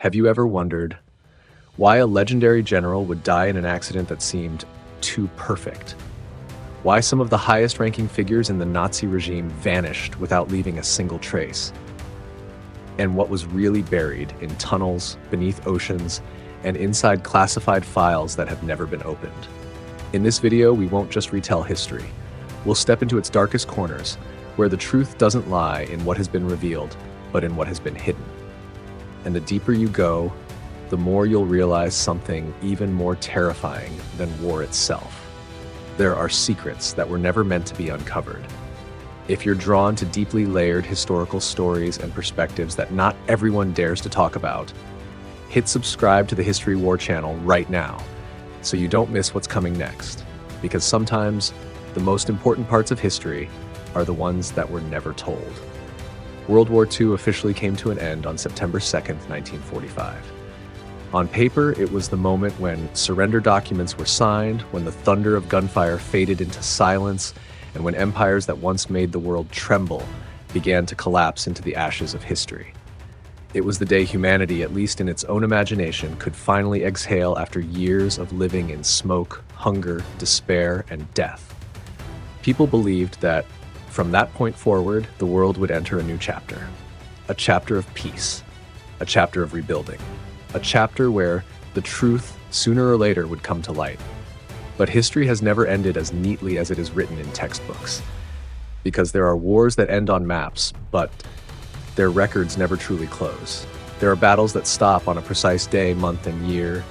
Have you ever wondered why a legendary general would die in an accident that seemed too perfect? Why some of the highest-ranking figures in the Nazi regime vanished without leaving a single trace? And what was really buried in tunnels, beneath oceans, and inside classified files that have never been opened? In this video, we won't just retell history. We'll step into its darkest corners, where the truth doesn't lie in what has been revealed, but in what has been hidden. And the deeper you go, the more you'll realize something even more terrifying than war itself. There are secrets that were never meant to be uncovered. If you're drawn to deeply layered historical stories and perspectives that not everyone dares to talk about, hit subscribe to the History War channel right now so you don't miss what's coming next. Because sometimes the most important parts of history are the ones that were never told. World War II officially came to an end on September 2nd, 1945. On paper, it was the moment when surrender documents were signed, when the thunder of gunfire faded into silence, and when empires that once made the world tremble began to collapse into the ashes of history. It was the day humanity, at least in its own imagination, could finally exhale after years of living in smoke, hunger, despair, and death. People believed that from that point forward, the world would enter a new chapter. A chapter of peace. A chapter of rebuilding. A chapter where the truth, sooner or later, would come to light. But history has never ended as neatly as it is written in textbooks. Because there are wars that end on maps, but their records never truly close. There are battles that stop on a precise day, month, and year,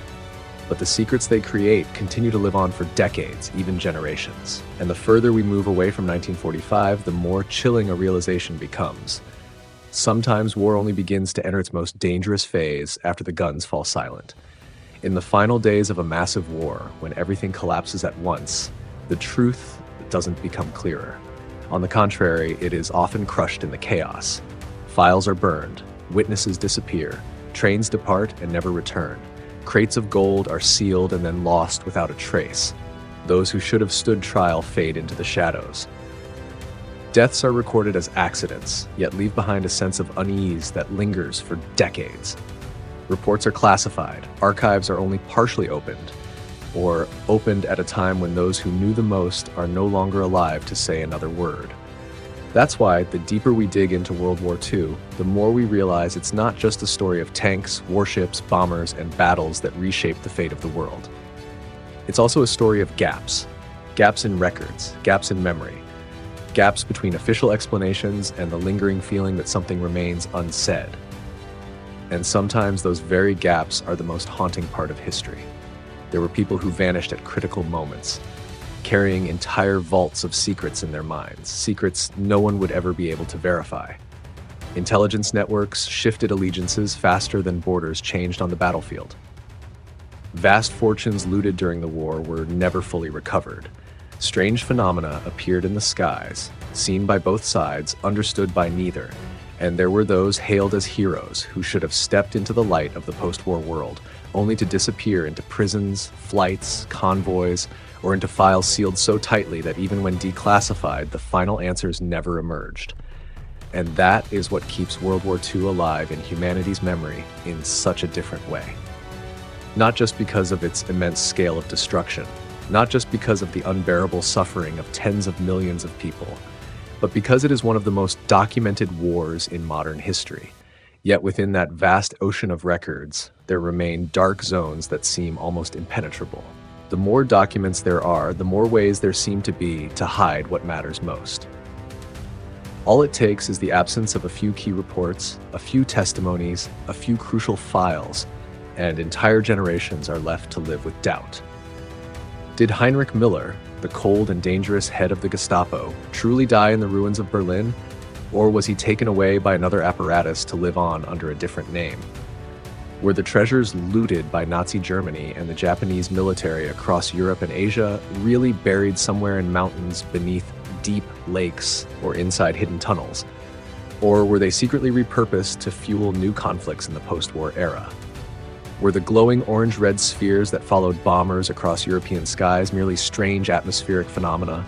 but the secrets they create continue to live on for decades, even generations. And the further we move away from 1945, the more chilling a realization becomes. Sometimes war only begins to enter its most dangerous phase after the guns fall silent. In the final days of a massive war, when everything collapses at once, the truth doesn't become clearer. On the contrary, it is often crushed in the chaos. Files are burned, witnesses disappear, trains depart and never return. Crates of gold are sealed and then lost without a trace. Those who should have stood trial fade into the shadows. Deaths are recorded as accidents, yet leave behind a sense of unease that lingers for decades. Reports are classified, archives are only partially opened, or opened at a time when those who knew the most are no longer alive to say another word. That's why, the deeper we dig into World War II, the more we realize it's not just a story of tanks, warships, bombers, and battles that reshaped the fate of the world. It's also a story of gaps. Gaps in records, gaps in memory, gaps between official explanations and the lingering feeling that something remains unsaid. And sometimes those very gaps are the most haunting part of history. There were people who vanished at critical moments, carrying entire vaults of secrets in their minds, secrets no one would ever be able to verify. Intelligence networks shifted allegiances faster than borders changed on the battlefield. Vast fortunes looted during the war were never fully recovered. Strange phenomena appeared in the skies, seen by both sides, understood by neither, and there were those hailed as heroes who should have stepped into the light of the post-war world, only to disappear into prisons, flights, convoys, or into files sealed so tightly that even when declassified, the final answers never emerged. And that is what keeps World War II alive in humanity's memory in such a different way. Not just because of its immense scale of destruction, not just because of the unbearable suffering of tens of millions of people, but because it is one of the most documented wars in modern history. Yet within that vast ocean of records, there remain dark zones that seem almost impenetrable. The more documents there are, the more ways there seem to be to hide what matters most. All it takes is the absence of a few key reports, a few testimonies, a few crucial files, and entire generations are left to live with doubt. Did Heinrich Müller, the cold and dangerous head of the Gestapo, truly die in the ruins of Berlin, or was he taken away by another apparatus to live on under a different name? Were the treasures looted by Nazi Germany and the Japanese military across Europe and Asia really buried somewhere in mountains beneath deep lakes or inside hidden tunnels? Or were they secretly repurposed to fuel new conflicts in the post-war era? Were the glowing orange-red spheres that followed bombers across European skies merely strange atmospheric phenomena,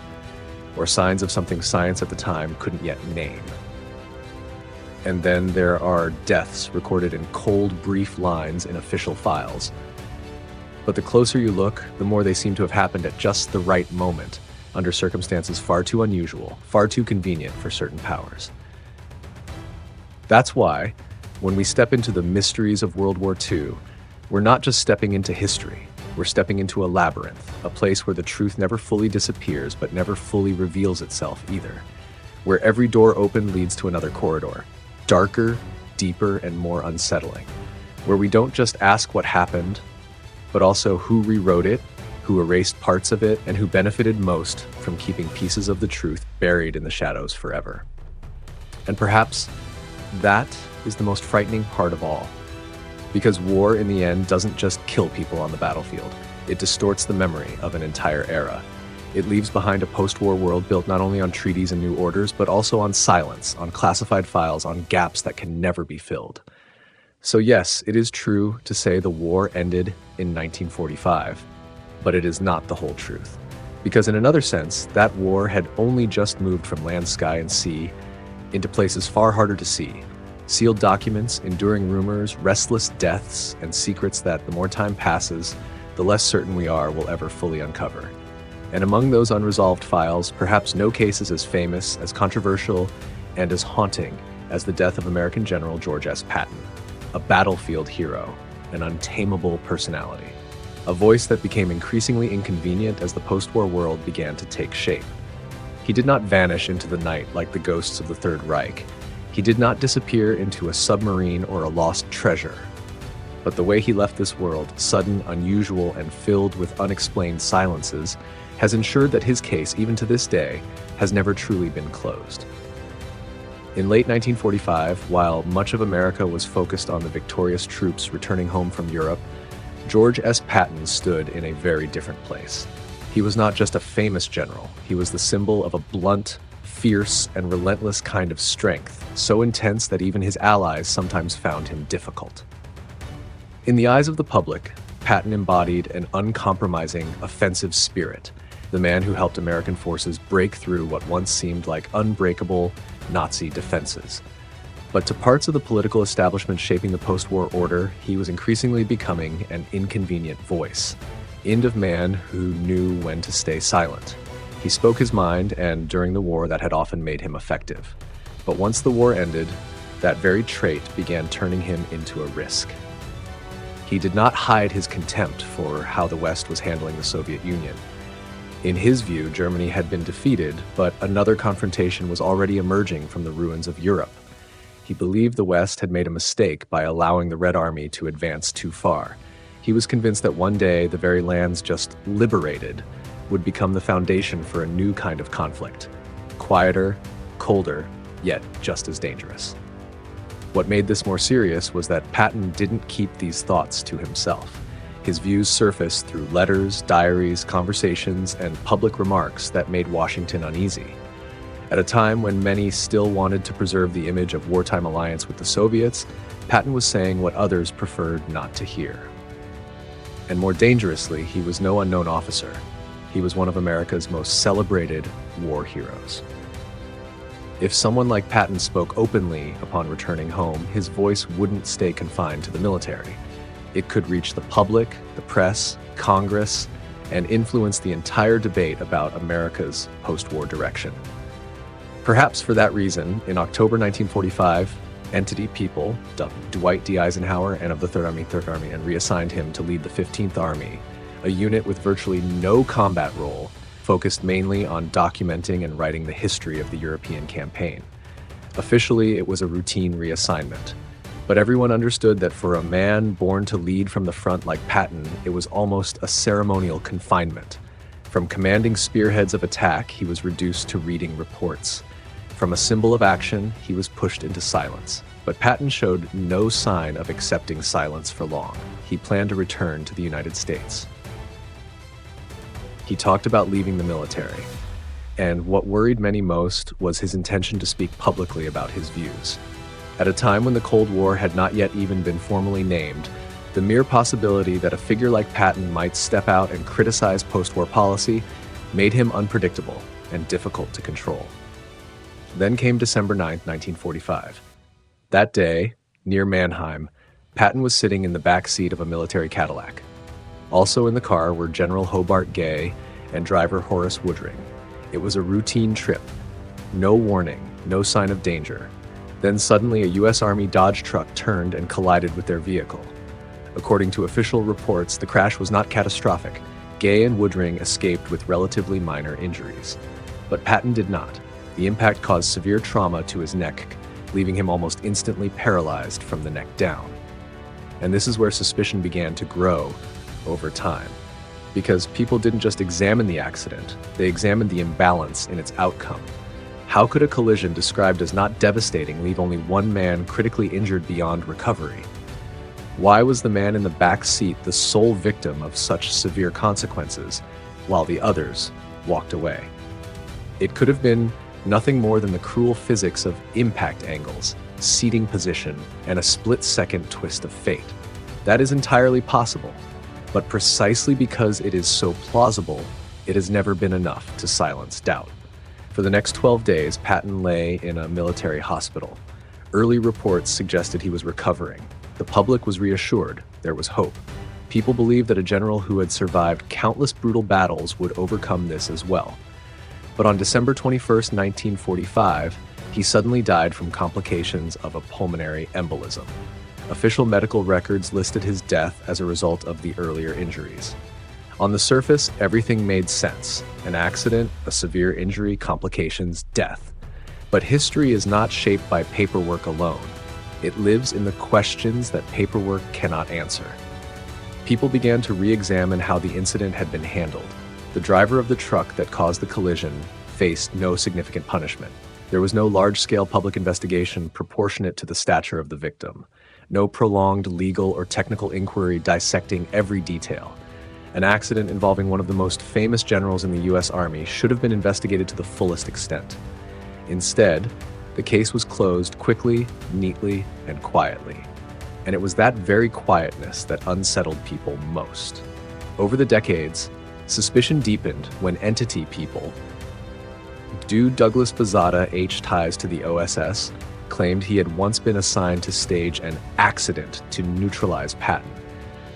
or signs of something science at the time couldn't yet name? And then there are deaths recorded in cold, brief lines in official files. But the closer you look, the more they seem to have happened at just the right moment, under circumstances far too unusual, far too convenient for certain powers. That's why, when we step into the mysteries of World War II, we're not just stepping into history. We're stepping into a labyrinth, a place where the truth never fully disappears but never fully reveals itself either. Where every door open leads to another corridor, darker, deeper, and more unsettling. Where we don't just ask what happened, but also who rewrote it, who erased parts of it, and who benefited most from keeping pieces of the truth buried in the shadows forever. And perhaps that is the most frightening part of all. Because war, in the end, doesn't just kill people on the battlefield. It distorts the memory of an entire era. It leaves behind a post-war world built not only on treaties and new orders, but also on silence, on classified files, on gaps that can never be filled. So yes, it is true to say the war ended in 1945, but it is not the whole truth. Because in another sense, that war had only just moved from land, sky, and sea into places far harder to see. Sealed documents, enduring rumors, restless deaths, and secrets that the more time passes, the less certain we are we'll ever fully uncover. And among those unresolved files, perhaps no case is as famous, as controversial, and as haunting as the death of American General George S. Patton, a battlefield hero, an untamable personality, a voice that became increasingly inconvenient as the post-war world began to take shape. He did not vanish into the night like the ghosts of the Third Reich. He did not disappear into a submarine or a lost treasure. But the way he left this world, sudden, unusual, and filled with unexplained silences, has ensured that his case, even to this day, has never truly been closed. In late 1945, while much of America was focused on the victorious troops returning home from Europe, George S. Patton stood in a very different place. He was not just a famous general, he was the symbol of a blunt, fierce, and relentless kind of strength, so intense that even his allies sometimes found him difficult. In the eyes of the public, Patton embodied an uncompromising, offensive spirit, the man who helped American forces break through what once seemed like unbreakable Nazi defenses. But to parts of the political establishment shaping the post-war order, he was increasingly becoming an inconvenient voice, end of man who knew when to stay silent. He spoke his mind, and during the war that had often made him effective. But once the war ended, that very trait began turning him into a risk. He did not hide his contempt for how the West was handling the Soviet Union. In his view, Germany had been defeated, but another confrontation was already emerging from the ruins of Europe. He believed the West had made a mistake by allowing the Red Army to advance too far. He was convinced that one day the very lands just liberated would become the foundation for a new kind of conflict. Quieter, colder, yet just as dangerous. What made this more serious was that Patton didn't keep these thoughts to himself. His views surfaced through letters, diaries, conversations, and public remarks that made Washington uneasy. At a time when many still wanted to preserve the image of wartime alliance with the Soviets, Patton was saying what others preferred not to hear. And more dangerously, he was no unknown officer. He was one of America's most celebrated war heroes. If someone like Patton spoke openly upon returning home, his voice wouldn't stay confined to the military. It could reach the public, the press, Congress, and influence the entire debate about America's post-war direction. Perhaps for that reason, in October 1945, entity people dubbed Dwight D. Eisenhower and of the Third Army, and reassigned him to lead the 15th Army, a unit with virtually no combat role, focused mainly on documenting and writing the history of the European campaign. Officially, it was a routine reassignment. But everyone understood that for a man born to lead from the front like Patton, it was almost a ceremonial confinement. From commanding spearheads of attack, he was reduced to reading reports. From a symbol of action, he was pushed into silence. But Patton showed no sign of accepting silence for long. He planned to return to the United States. He talked about leaving the military. And what worried many most was his intention to speak publicly about his views. At a time when the Cold War had not yet even been formally named, the mere possibility that a figure like Patton might step out and criticize post-war policy made him unpredictable and difficult to control. Then came December 9, 1945. That day, near Mannheim, Patton was sitting in the back seat of a military Cadillac. Also in the car were General Hobart Gay and driver Horace Woodring. It was a routine trip. No warning, no sign of danger. Then suddenly a U.S. Army Dodge truck turned and collided with their vehicle. According to official reports, the crash was not catastrophic. Gay and Woodring escaped with relatively minor injuries. But Patton did not. The impact caused severe trauma to his neck, leaving him almost instantly paralyzed from the neck down. And this is where suspicion began to grow over time. Because people didn't just examine the accident, they examined the imbalance in its outcome. How could a collision described as not devastating leave only one man critically injured beyond recovery? Why was the man in the back seat the sole victim of such severe consequences, while the others walked away? It could have been nothing more than the cruel physics of impact angles, seating position, and a split-second twist of fate. That is entirely possible, but precisely because it is so plausible, it has never been enough to silence doubt. For the next 12 days, Patton lay in a military hospital. Early reports suggested he was recovering. The public was reassured. There was hope. People believed that a general who had survived countless brutal battles would overcome this as well. But on December 21st, 1945, he suddenly died from complications of a pulmonary embolism. Official medical records listed his death as a result of the earlier injuries. On the surface, everything made sense. An accident, a severe injury, complications, death. But history is not shaped by paperwork alone. It lives in the questions that paperwork cannot answer. People began to re-examine how the incident had been handled. The driver of the truck that caused the collision faced no significant punishment. There was no large-scale public investigation proportionate to the stature of the victim. No prolonged legal or technical inquiry dissecting every detail. An accident involving one of the most famous generals in the U.S. Army should have been investigated to the fullest extent. Instead, the case was closed quickly, neatly, and quietly. And it was that very quietness that unsettled people most. Over the decades, suspicion deepened when entity people, Dude Douglas Bazada H. ties to the OSS, claimed he had once been assigned to stage an accident to neutralize Patton.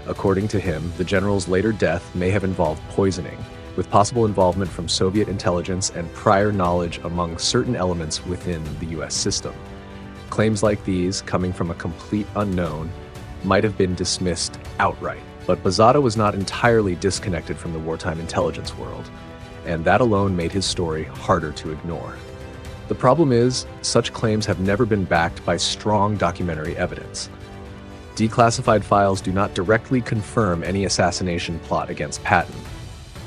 According to him, the general's later death may have involved poisoning, with possible involvement from Soviet intelligence and prior knowledge among certain elements within the U.S. system. Claims like these, coming from a complete unknown, might have been dismissed outright. But Bazada was not entirely disconnected from the wartime intelligence world, and that alone made his story harder to ignore. The problem is, such claims have never been backed by strong documentary evidence. Declassified files do not directly confirm any assassination plot against Patton.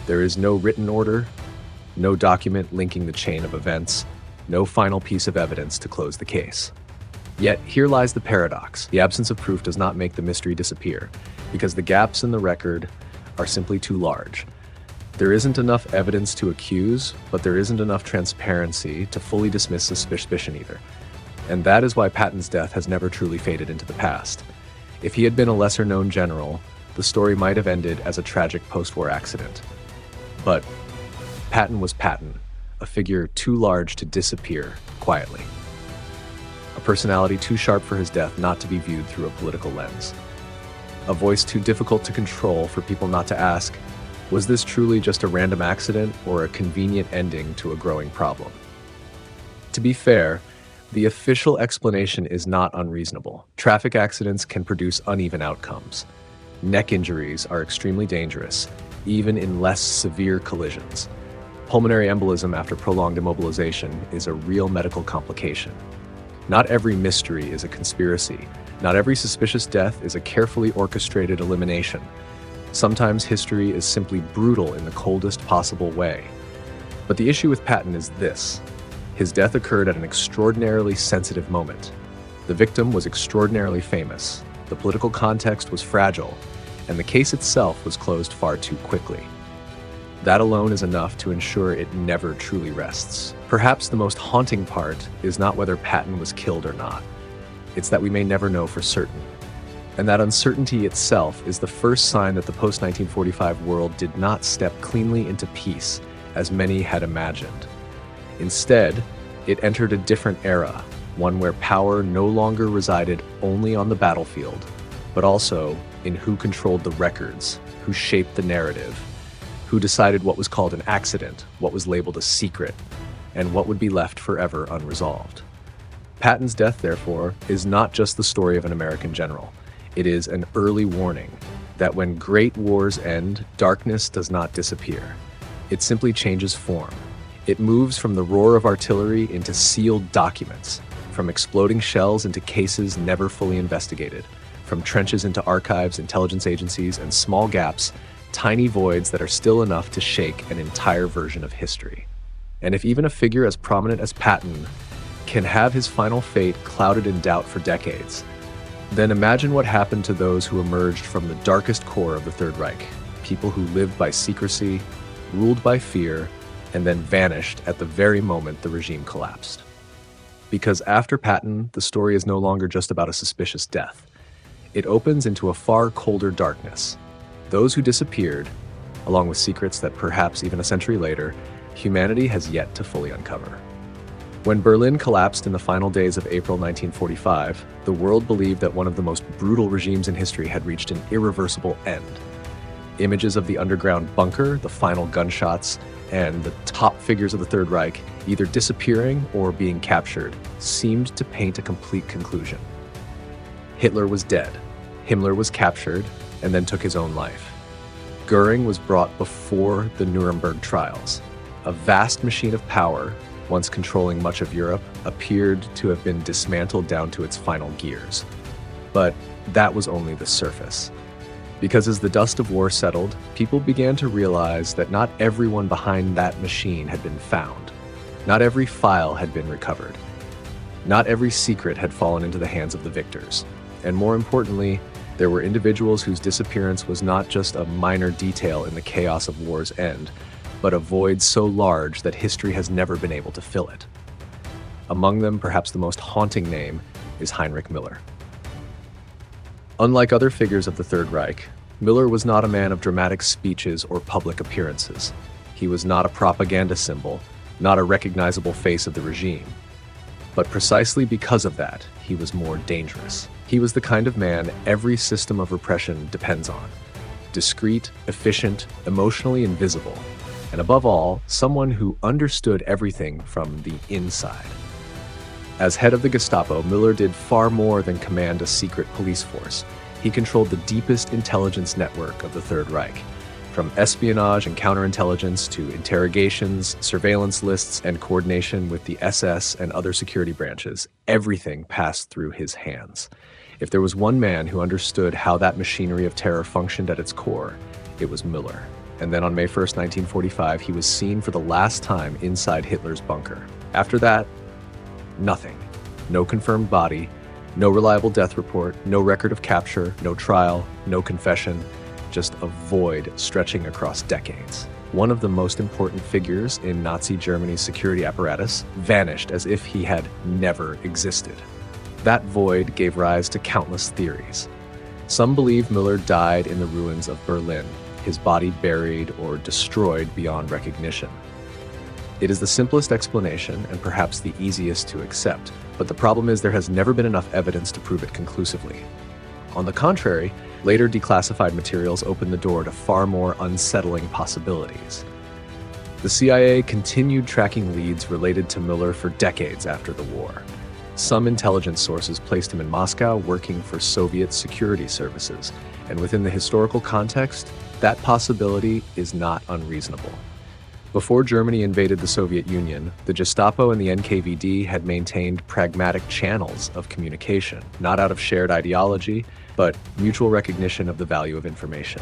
There is no written order, no document linking the chain of events, no final piece of evidence to close the case. Yet, here lies the paradox. The absence of proof does not make the mystery disappear, because the gaps in the record are simply too large. There isn't enough evidence to accuse, but there isn't enough transparency to fully dismiss suspicion either. And that is why Patton's death has never truly faded into the past. If he had been a lesser-known general, the story might have ended as a tragic post-war accident. But Patton was Patton, a figure too large to disappear quietly. A personality too sharp for his death not to be viewed through a political lens. A voice too difficult to control for people not to ask, was this truly just a random accident or a convenient ending to a growing problem? To be fair, the official explanation is not unreasonable. Traffic accidents can produce uneven outcomes. Neck injuries are extremely dangerous, even in less severe collisions. Pulmonary embolism after prolonged immobilization is a real medical complication. Not every mystery is a conspiracy. Not every suspicious death is a carefully orchestrated elimination. Sometimes history is simply brutal in the coldest possible way. But the issue with Patton is this. His death occurred at an extraordinarily sensitive moment. The victim was extraordinarily famous, the political context was fragile, and the case itself was closed far too quickly. That alone is enough to ensure it never truly rests. Perhaps the most haunting part is not whether Patton was killed or not. It's that we may never know for certain. And that uncertainty itself is the first sign that the post-1945 world did not step cleanly into peace, as many had imagined. Instead, it entered a different era, one where power no longer resided only on the battlefield, but also in who controlled the records, who shaped the narrative, who decided what was called an accident, what was labeled a secret, and what would be left forever unresolved. Patton's death, therefore, is not just the story of an American general. It is an early warning that when great wars end, darkness does not disappear. It simply changes form. It moves from the roar of artillery into sealed documents, from exploding shells into cases never fully investigated, from trenches into archives, intelligence agencies, and small gaps, tiny voids that are still enough to shake an entire version of history. And if even a figure as prominent as Patton can have his final fate clouded in doubt for decades, then imagine what happened to those who emerged from the darkest core of the Third Reich, people who lived by secrecy, ruled by fear, and then vanished at the very moment the regime collapsed. Because after Patton, the story is no longer just about a suspicious death. It opens into a far colder darkness. Those who disappeared, along with secrets that perhaps even a century later, humanity has yet to fully uncover. When Berlin collapsed in the final days of April 1945, the world believed that one of the most brutal regimes in history had reached an irreversible end. Images of the underground bunker, the final gunshots, and the top figures of the Third Reich either disappearing or being captured seemed to paint a complete conclusion. Hitler was dead, Himmler was captured, and then took his own life. Goering was brought before the Nuremberg trials. A vast machine of power, once controlling much of Europe, appeared to have been dismantled down to its final gears. But that was only the surface. Because as the dust of war settled, people began to realize that not everyone behind that machine had been found. Not every file had been recovered. Not every secret had fallen into the hands of the victors. And more importantly, there were individuals whose disappearance was not just a minor detail in the chaos of war's end, but a void so large that history has never been able to fill it. Among them, perhaps the most haunting name is Heinrich Müller. Unlike other figures of the Third Reich, Müller was not a man of dramatic speeches or public appearances. He was not a propaganda symbol, not a recognizable face of the regime. But precisely because of that, he was more dangerous. He was the kind of man every system of repression depends on. Discreet, efficient, emotionally invisible, and above all, someone who understood everything from the inside. As head of the Gestapo, Müller did far more than command a secret police force. He controlled the deepest intelligence network of the Third Reich. From espionage and counterintelligence to interrogations, surveillance lists, and coordination with the SS and other security branches, everything passed through his hands. If there was one man who understood how that machinery of terror functioned at its core, it was Müller. And then on May 1st, 1945, he was seen for the last time inside Hitler's bunker. After that, nothing. No confirmed body, no reliable death report, no record of capture, no trial, no confession, just a void stretching across decades. One of the most important figures in Nazi Germany's security apparatus vanished as if he had never existed. That void gave rise to countless theories. Some believe Müller died in the ruins of Berlin, his body buried or destroyed beyond recognition. It is the simplest explanation and perhaps the easiest to accept, but the problem is there has never been enough evidence to prove it conclusively. On the contrary, later declassified materials opened the door to far more unsettling possibilities. The CIA continued tracking leads related to Müller for decades after the war. Some intelligence sources placed him in Moscow working for Soviet security services, and within the historical context, that possibility is not unreasonable. Before Germany invaded the Soviet Union, the Gestapo and the NKVD had maintained pragmatic channels of communication, not out of shared ideology, but mutual recognition of the value of information.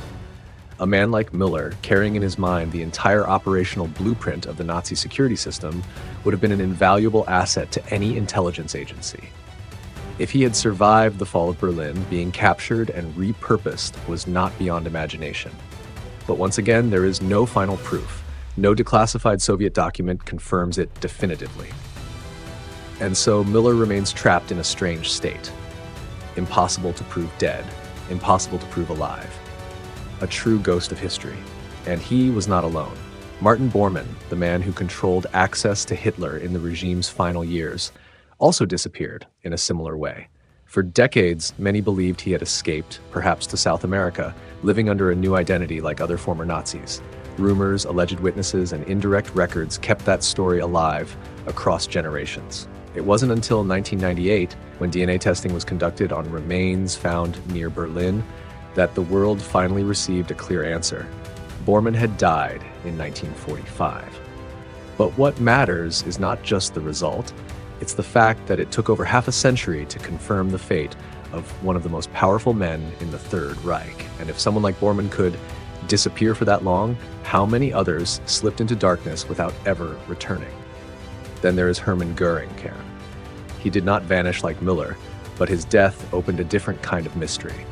A man like Müller, carrying in his mind the entire operational blueprint of the Nazi security system, would have been an invaluable asset to any intelligence agency. If he had survived the fall of Berlin, being captured and repurposed was not beyond imagination. But once again, there is no final proof. No declassified Soviet document confirms it definitively. And so Müller remains trapped in a strange state. Impossible to prove dead, impossible to prove alive. A true ghost of history. And he was not alone. Martin Bormann, the man who controlled access to Hitler in the regime's final years, also disappeared in a similar way. For decades, many believed he had escaped, perhaps to South America, living under a new identity like other former Nazis. Rumors, alleged witnesses, and indirect records kept that story alive across generations. It wasn't until 1998, when DNA testing was conducted on remains found near Berlin, that the world finally received a clear answer. Bormann had died in 1945. But what matters is not just the result, it's the fact that it took over half a century to confirm the fate of one of the most powerful men in the Third Reich. And if someone like Bormann could disappear for that long, how many others slipped into darkness without ever returning? Then there is Hermann Göring, Karen. He did not vanish like Müller, but his death opened a different kind of mystery.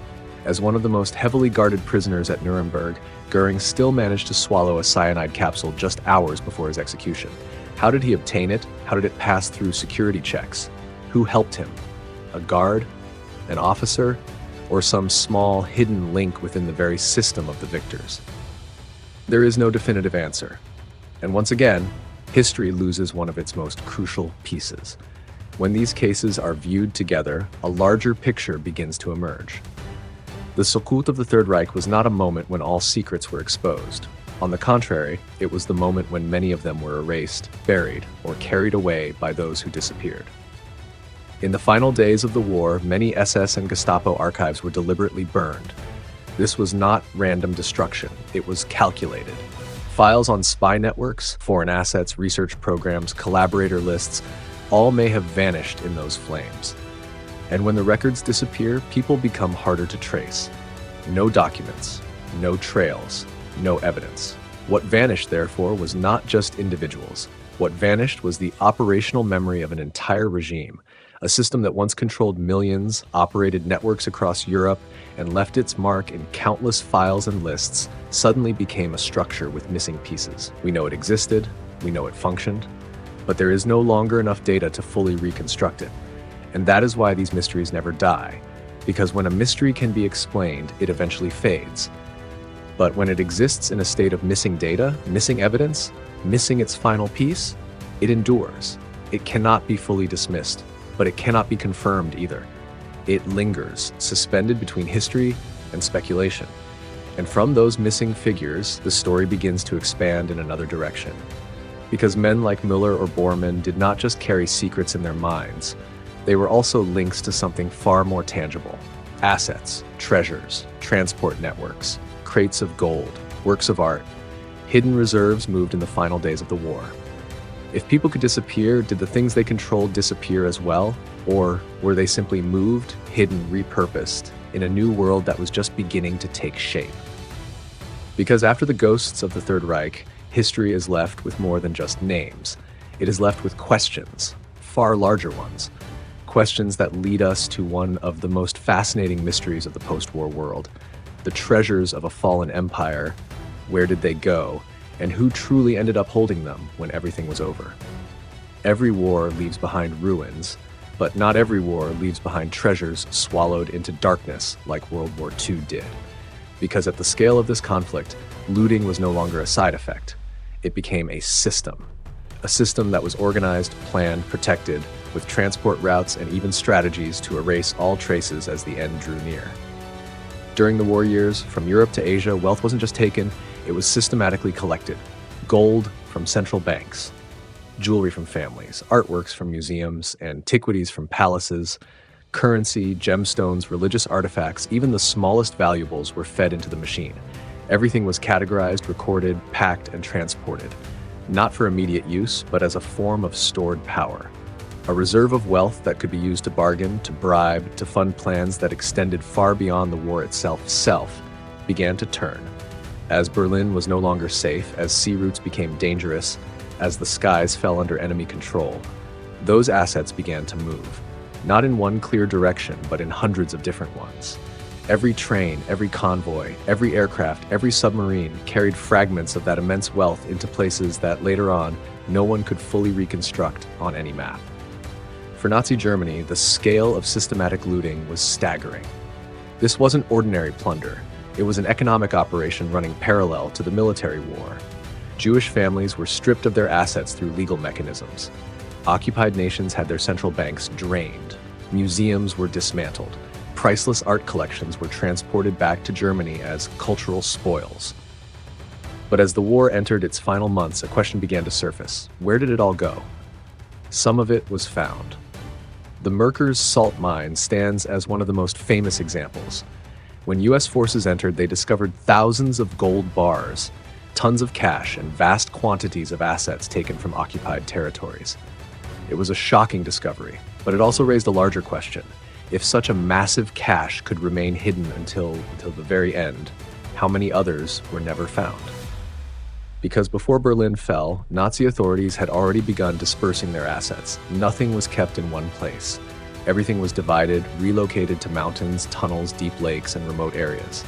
As one of the most heavily guarded prisoners at Nuremberg, Göring still managed to swallow a cyanide capsule just hours before his execution. How did he obtain it? How did it pass through security checks? Who helped him? A guard? An officer? Or some small, hidden link within the very system of the victors? There is no definitive answer. And once again, history loses one of its most crucial pieces. When these cases are viewed together, a larger picture begins to emerge. The Sukut of the Third Reich was not a moment when all secrets were exposed. On the contrary, it was the moment when many of them were erased, buried, or carried away by those who disappeared. In the final days of the war, many SS and Gestapo archives were deliberately burned. This was not random destruction, it was calculated. Files on spy networks, foreign assets, research programs, collaborator lists, all may have vanished in those flames. And when the records disappear, people become harder to trace. No documents, no trails, no evidence. What vanished, therefore, was not just individuals. What vanished was the operational memory of an entire regime, a system that once controlled millions, operated networks across Europe, and left its mark in countless files and lists, suddenly became a structure with missing pieces. We know it existed, we know it functioned, but there is no longer enough data to fully reconstruct it. And that is why these mysteries never die, because when a mystery can be explained, it eventually fades. But when it exists in a state of missing data, missing evidence, missing its final piece, it endures. It cannot be fully dismissed, but it cannot be confirmed either. It lingers, suspended between history and speculation. And from those missing figures, the story begins to expand in another direction. Because men like Müller or Bormann did not just carry secrets in their minds, they were also links to something far more tangible. Assets, treasures, transport networks, crates of gold, works of art. Hidden reserves moved in the final days of the war. If people could disappear, did the things they controlled disappear as well? Or were they simply moved, hidden, repurposed in a new world that was just beginning to take shape? Because after the ghosts of the Third Reich, history is left with more than just names. It is left with questions, far larger ones. Questions that lead us to one of the most fascinating mysteries of the post-war world. The treasures of a fallen empire. Where did they go? And who truly ended up holding them when everything was over? Every war leaves behind ruins, but not every war leaves behind treasures swallowed into darkness like World War II did. Because at the scale of this conflict, looting was no longer a side effect. It became a system that was organized, planned, protected, with transport routes and even strategies to erase all traces as the end drew near. During the war years, from Europe to Asia, wealth wasn't just taken, it was systematically collected. Gold from central banks, jewelry from families, artworks from museums, antiquities from palaces, currency, gemstones, religious artifacts, even the smallest valuables were fed into the machine. Everything was categorized, recorded, packed, and transported, not for immediate use, but as a form of stored power. A reserve of wealth that could be used to bargain, to bribe, to fund plans that extended far beyond the war itself began to turn. As Berlin was no longer safe, as sea routes became dangerous, as the skies fell under enemy control, those assets began to move, not in one clear direction, but in hundreds of different ones. Every train, every convoy, every aircraft, every submarine carried fragments of that immense wealth into places that later on, no one could fully reconstruct on any map. For Nazi Germany, the scale of systematic looting was staggering. This wasn't ordinary plunder. It was an economic operation running parallel to the military war. Jewish families were stripped of their assets through legal mechanisms. Occupied nations had their central banks drained. Museums were dismantled. Priceless art collections were transported back to Germany as cultural spoils. But as the war entered its final months, a question began to surface. Where did it all go? Some of it was found. The Merkers salt mine stands as one of the most famous examples. When U.S. forces entered, they discovered thousands of gold bars, tons of cash, and vast quantities of assets taken from occupied territories. It was a shocking discovery, but it also raised a larger question. If such a massive cache could remain hidden until the very end, how many others were never found? Because before Berlin fell, Nazi authorities had already begun dispersing their assets. Nothing was kept in one place. Everything was divided, relocated to mountains, tunnels, deep lakes, and remote areas.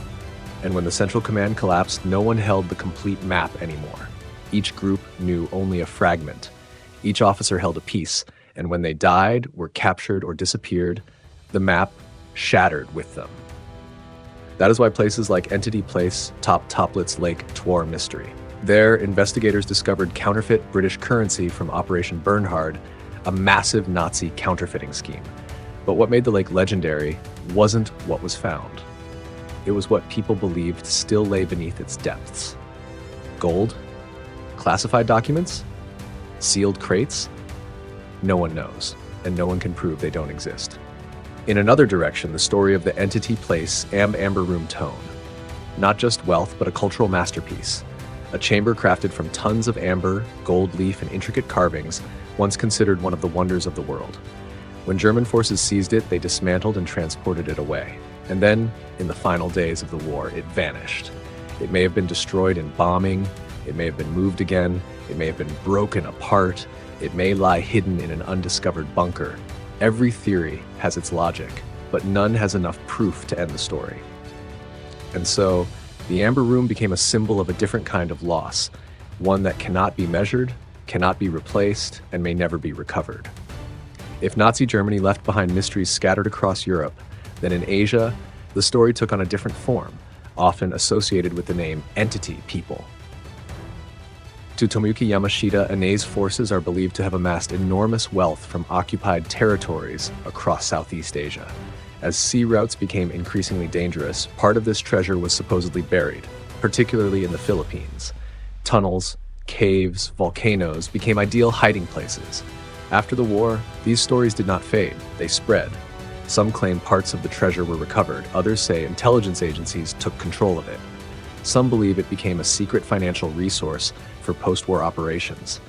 And when the Central Command collapsed, no one held the complete map anymore. Each group knew only a fragment. Each officer held a piece, and when they died, were captured, or disappeared, the map shattered with them. That is why places like Entity Place top Toplitz Lake tore mystery. There, investigators discovered counterfeit British currency from Operation Bernhard, a massive Nazi counterfeiting scheme. But what made the lake legendary wasn't what was found. It was what people believed still lay beneath its depths. Gold? Classified documents? Sealed crates? No one knows, and no one can prove they don't exist. In another direction, the story of the Entity Place Amber Room Tone. Not just wealth, but a cultural masterpiece. A chamber crafted from tons of amber, gold leaf, and intricate carvings, once considered one of the wonders of the world. When German forces seized it, they dismantled and transported it away. And then, in the final days of the war, it vanished. It may have been destroyed in bombing, it may have been moved again, it may have been broken apart, it may lie hidden in an undiscovered bunker. Every theory has its logic, but none has enough proof to end the story. And so, the Amber Room became a symbol of a different kind of loss, one that cannot be measured, cannot be replaced, and may never be recovered. If Nazi Germany left behind mysteries scattered across Europe, then in Asia, the story took on a different form, often associated with the name Entity People. Tomoyuki Yamashita and A's forces are believed to have amassed enormous wealth from occupied territories across Southeast Asia. As sea routes became increasingly dangerous, part of this treasure was supposedly buried, particularly in the Philippines. Tunnels, caves, volcanoes became ideal hiding places. After the war, these stories did not fade, they spread. Some claim parts of the treasure were recovered, others say intelligence agencies took control of it. Some believe it became a secret financial resource for post-war operations.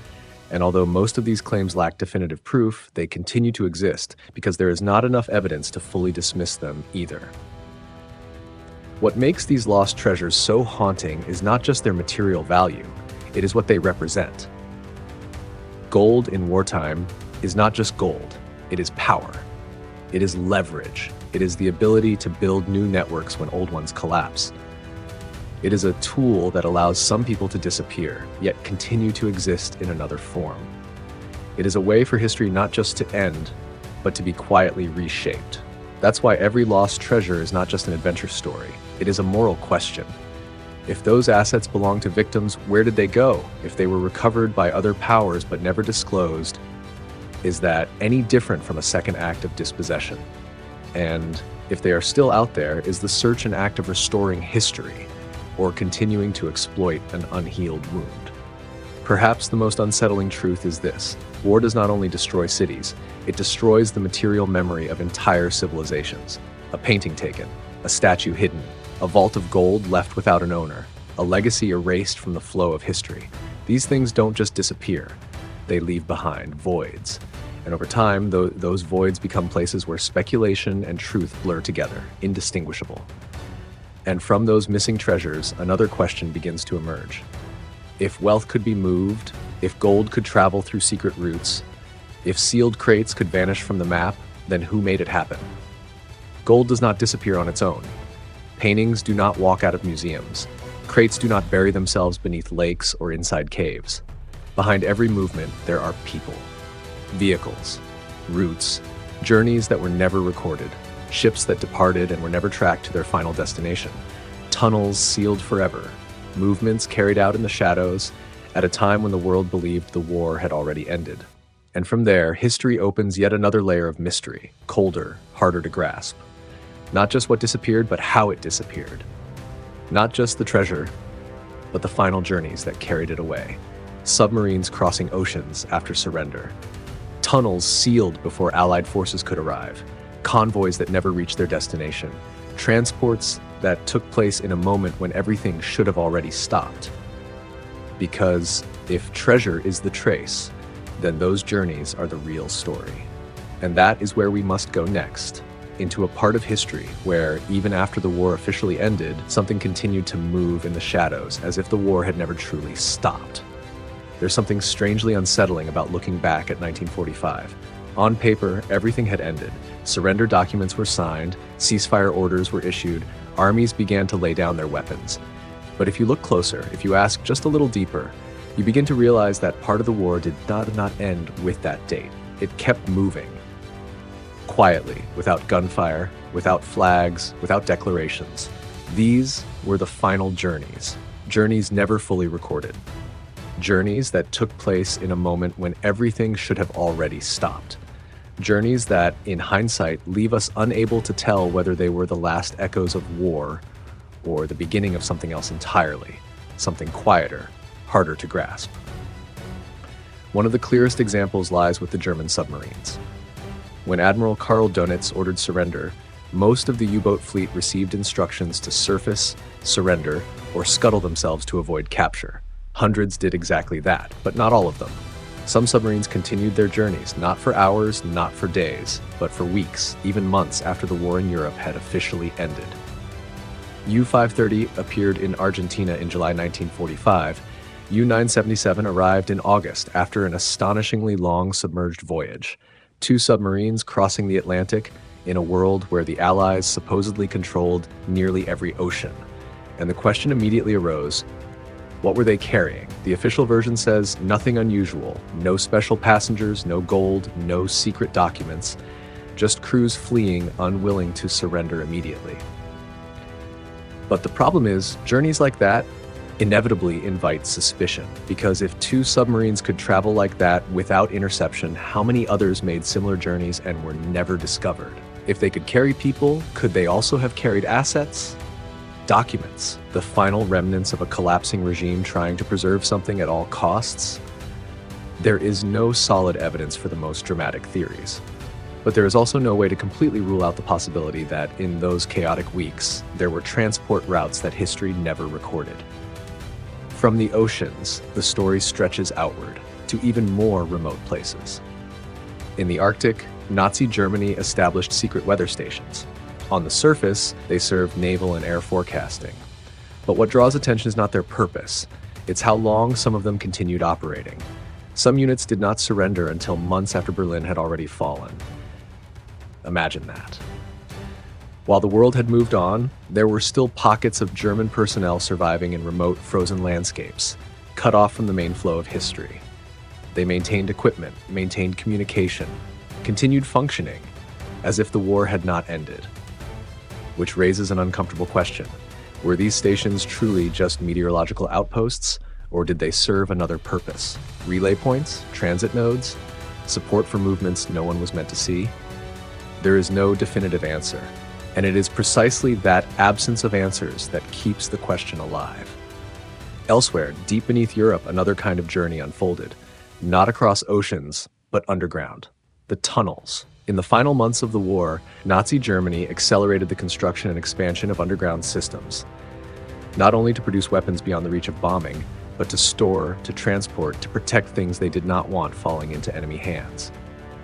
And although most of these claims lack definitive proof, they continue to exist because there is not enough evidence to fully dismiss them either. What makes these lost treasures so haunting is not just their material value, it is what they represent. Gold in wartime is not just gold, it is power. It is leverage. It is the ability to build new networks when old ones collapse. It is a tool that allows some people to disappear, yet continue to exist in another form. It is a way for history not just to end, but to be quietly reshaped. That's why every lost treasure is not just an adventure story. It is a moral question. If those assets belong to victims, where did they go? If they were recovered by other powers but never disclosed, is that any different from a second act of dispossession? And if they are still out there, is the search an act of restoring history, or continuing to exploit an unhealed wound? Perhaps the most unsettling truth is this: war does not only destroy cities, it destroys the material memory of entire civilizations. A painting taken, a statue hidden, a vault of gold left without an owner, a legacy erased from the flow of history. These things don't just disappear, they leave behind voids. And over time, those voids become places where speculation and truth blur together, indistinguishable. And from those missing treasures, another question begins to emerge. If wealth could be moved, if gold could travel through secret routes, if sealed crates could vanish from the map, then who made it happen? Gold does not disappear on its own. Paintings do not walk out of museums. Crates do not bury themselves beneath lakes or inside caves. Behind every movement, there are people, vehicles, routes, journeys that were never recorded, ships that departed and were never tracked to their final destination, tunnels sealed forever, movements carried out in the shadows at a time when the world believed the war had already ended. And from there, history opens yet another layer of mystery, colder, harder to grasp. Not just what disappeared, but how it disappeared. Not just the treasure, but the final journeys that carried it away. Submarines crossing oceans after surrender. Tunnels sealed before Allied forces could arrive. Convoys that never reached their destination. Transports that took place in a moment when everything should have already stopped. Because if treasure is the trace, then those journeys are the real story. And that is where we must go next, into a part of history where, even after the war officially ended, something continued to move in the shadows as if the war had never truly stopped. There's something strangely unsettling about looking back at 1945. On paper, everything had ended. Surrender documents were signed, ceasefire orders were issued, armies began to lay down their weapons. But if you look closer, if you ask just a little deeper, you begin to realize that part of the war did not end with that date. It kept moving. Quietly, without gunfire, without flags, without declarations. These were the final journeys. Journeys never fully recorded. Journeys that took place in a moment when everything should have already stopped. Journeys that, in hindsight, leave us unable to tell whether they were the last echoes of war or the beginning of something else entirely, something quieter, harder to grasp. One of the clearest examples lies with the German submarines. When Admiral Karl Dönitz ordered surrender, most of the U-boat fleet received instructions to surface, surrender, or scuttle themselves to avoid capture. Hundreds did exactly that, but not all of them. Some submarines continued their journeys, not for hours, not for days, but for weeks, even months after the war in Europe had officially ended. U-530 appeared in Argentina in July 1945. U-977 arrived in August after an astonishingly long submerged voyage. 2 submarines crossing the Atlantic in a world where the Allies supposedly controlled nearly every ocean. And the question immediately arose, what were they carrying? The official version says nothing unusual, no special passengers, no gold, no secret documents, just crews fleeing, unwilling to surrender immediately. But the problem is, journeys like that inevitably invite suspicion, because if 2 submarines could travel like that without interception, how many others made similar journeys and were never discovered? If they could carry people, could they also have carried assets? Documents, the final remnants of a collapsing regime trying to preserve something at all costs? There is no solid evidence for the most dramatic theories. But there is also no way to completely rule out the possibility that in those chaotic weeks, there were transport routes that history never recorded. From the oceans, the story stretches outward to even more remote places. In the Arctic, Nazi Germany established secret weather stations. On the surface, they served naval and air forecasting. But what draws attention is not their purpose, it's how long some of them continued operating. Some units did not surrender until months after Berlin had already fallen. Imagine that. While the world had moved on, there were still pockets of German personnel surviving in remote, frozen landscapes, cut off from the main flow of history. They maintained equipment, maintained communication, continued functioning, as if the war had not ended. Which raises an uncomfortable question. Were these stations truly just meteorological outposts, or did they serve another purpose? Relay points? Transit nodes? Support for movements no one was meant to see? There is no definitive answer. And it is precisely that absence of answers that keeps the question alive. Elsewhere, deep beneath Europe, another kind of journey unfolded. Not across oceans, but underground. The tunnels. In the final months of the war, Nazi Germany accelerated the construction and expansion of underground systems. Not only to produce weapons beyond the reach of bombing, but to store, to transport, to protect things they did not want falling into enemy hands.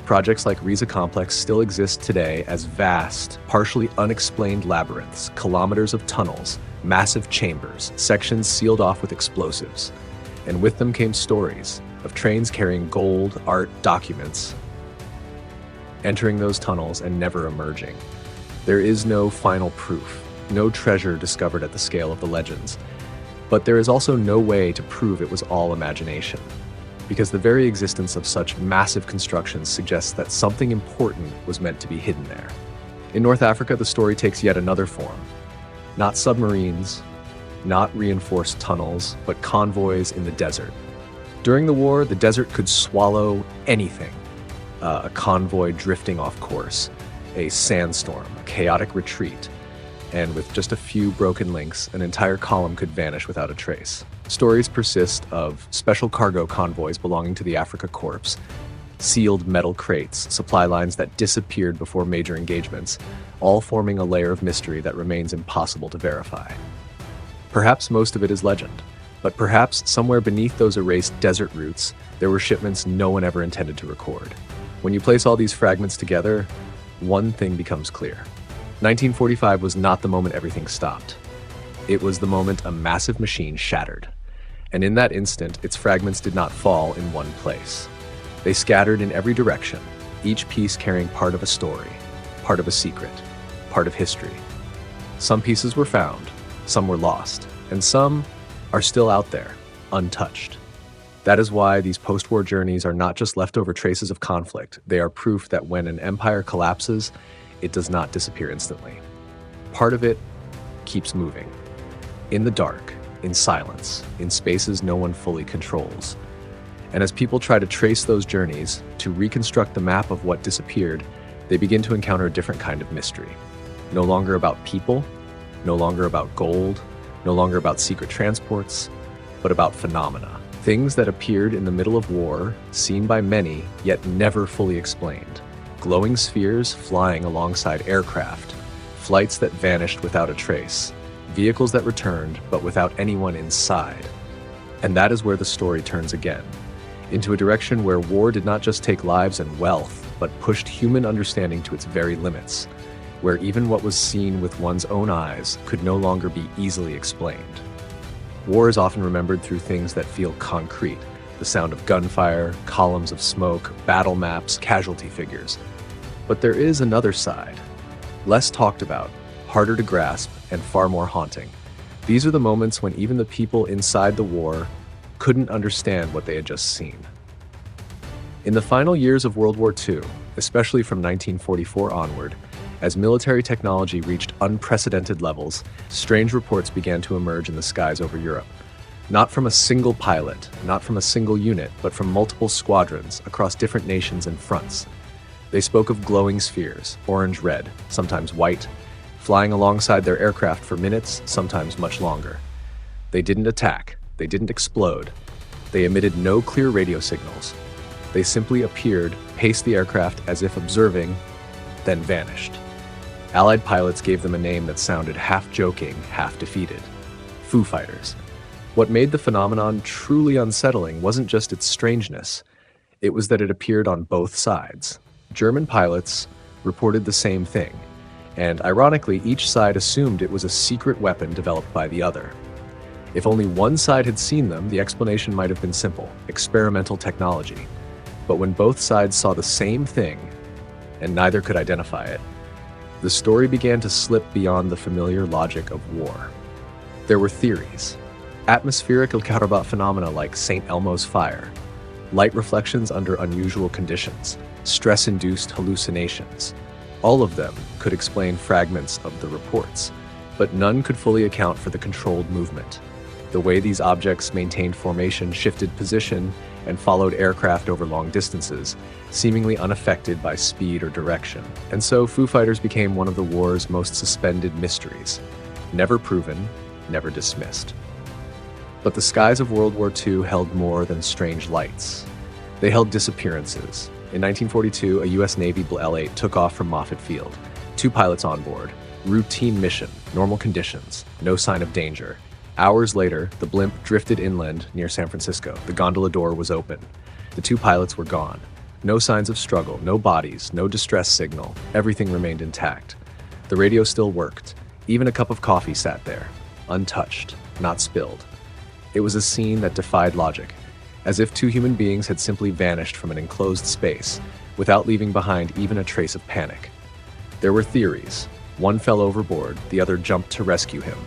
Projects like Riesa Complex still exist today as vast, partially unexplained labyrinths, kilometers of tunnels, massive chambers, sections sealed off with explosives. And with them came stories of trains carrying gold, art, documents, entering those tunnels and never emerging. There is no final proof, no treasure discovered at the scale of the legends. But there is also no way to prove it was all imagination, because the very existence of such massive constructions suggests that something important was meant to be hidden there. In North Africa, the story takes yet another form. Not submarines, not reinforced tunnels, but convoys in the desert. During the war, the desert could swallow anything. A convoy drifting off course, a sandstorm, a chaotic retreat, and with just a few broken links, an entire column could vanish without a trace. Stories persist of special cargo convoys belonging to the Africa Corps, sealed metal crates, supply lines that disappeared before major engagements, all forming a layer of mystery that remains impossible to verify. Perhaps most of it is legend, but perhaps somewhere beneath those erased desert routes, there were shipments no one ever intended to record. When you place all these fragments together, one thing becomes clear. 1945 was not the moment everything stopped. It was the moment a massive machine shattered. And in that instant, its fragments did not fall in one place. They scattered in every direction, each piece carrying part of a story, part of a secret, part of history. Some pieces were found, some were lost, and some are still out there, untouched. That is why these post-war journeys are not just leftover traces of conflict. They are proof that when an empire collapses, it does not disappear instantly. Part of it keeps moving. In the dark, in silence, in spaces no one fully controls. And as people try to trace those journeys, to reconstruct the map of what disappeared, they begin to encounter a different kind of mystery. No longer about people, no longer about gold, no longer about secret transports, but about phenomena. Things that appeared in the middle of war, seen by many, yet never fully explained. Glowing spheres flying alongside aircraft, flights that vanished without a trace, vehicles that returned but without anyone inside. And that is where the story turns again, into a direction where war did not just take lives and wealth, but pushed human understanding to its very limits, where even what was seen with one's own eyes could no longer be easily explained. War is often remembered through things that feel concrete, the sound of gunfire, columns of smoke, battle maps, casualty figures. But there is another side, less talked about, harder to grasp, and far more haunting. These are the moments when even the people inside the war couldn't understand what they had just seen. In the final years of World War II, especially from 1944 onward, as military technology reached unprecedented levels, strange reports began to emerge in the skies over Europe. Not from a single pilot, not from a single unit, but from multiple squadrons across different nations and fronts. They spoke of glowing spheres, orange-red, sometimes white, flying alongside their aircraft for minutes, sometimes much longer. They didn't attack, they didn't explode. They emitted no clear radio signals. They simply appeared, paced the aircraft as if observing, then vanished. Allied pilots gave them a name that sounded half joking, half defeated: Foo Fighters. What made the phenomenon truly unsettling wasn't just its strangeness, it was that it appeared on both sides. German pilots reported the same thing, and ironically, each side assumed it was a secret weapon developed by the other. If only one side had seen them, the explanation might have been simple: experimental technology. But when both sides saw the same thing, and neither could identify it, the story began to slip beyond the familiar logic of war. There were theories. Atmospheric Ilkarabat phenomena like St. Elmo's fire, light reflections under unusual conditions, stress-induced hallucinations. All of them could explain fragments of the reports, but none could fully account for the controlled movement. The way these objects maintained formation, shifted position, and followed aircraft over long distances, seemingly unaffected by speed or direction. And so Foo Fighters became one of the war's most suspended mysteries, never proven, never dismissed. But the skies of World War II held more than strange lights. They held disappearances. In 1942, a U.S. Navy L-8 took off from Moffett Field. 2 pilots on board. Routine mission, normal conditions, no sign of danger. Hours later, the blimp drifted inland near San Francisco. The gondola door was open. The 2 pilots were gone. No signs of struggle, no bodies, no distress signal. Everything remained intact. The radio still worked. Even a cup of coffee sat there, untouched, not spilled. It was a scene that defied logic, as if 2 human beings had simply vanished from an enclosed space, without leaving behind even a trace of panic. There were theories. One fell overboard, the other jumped to rescue him.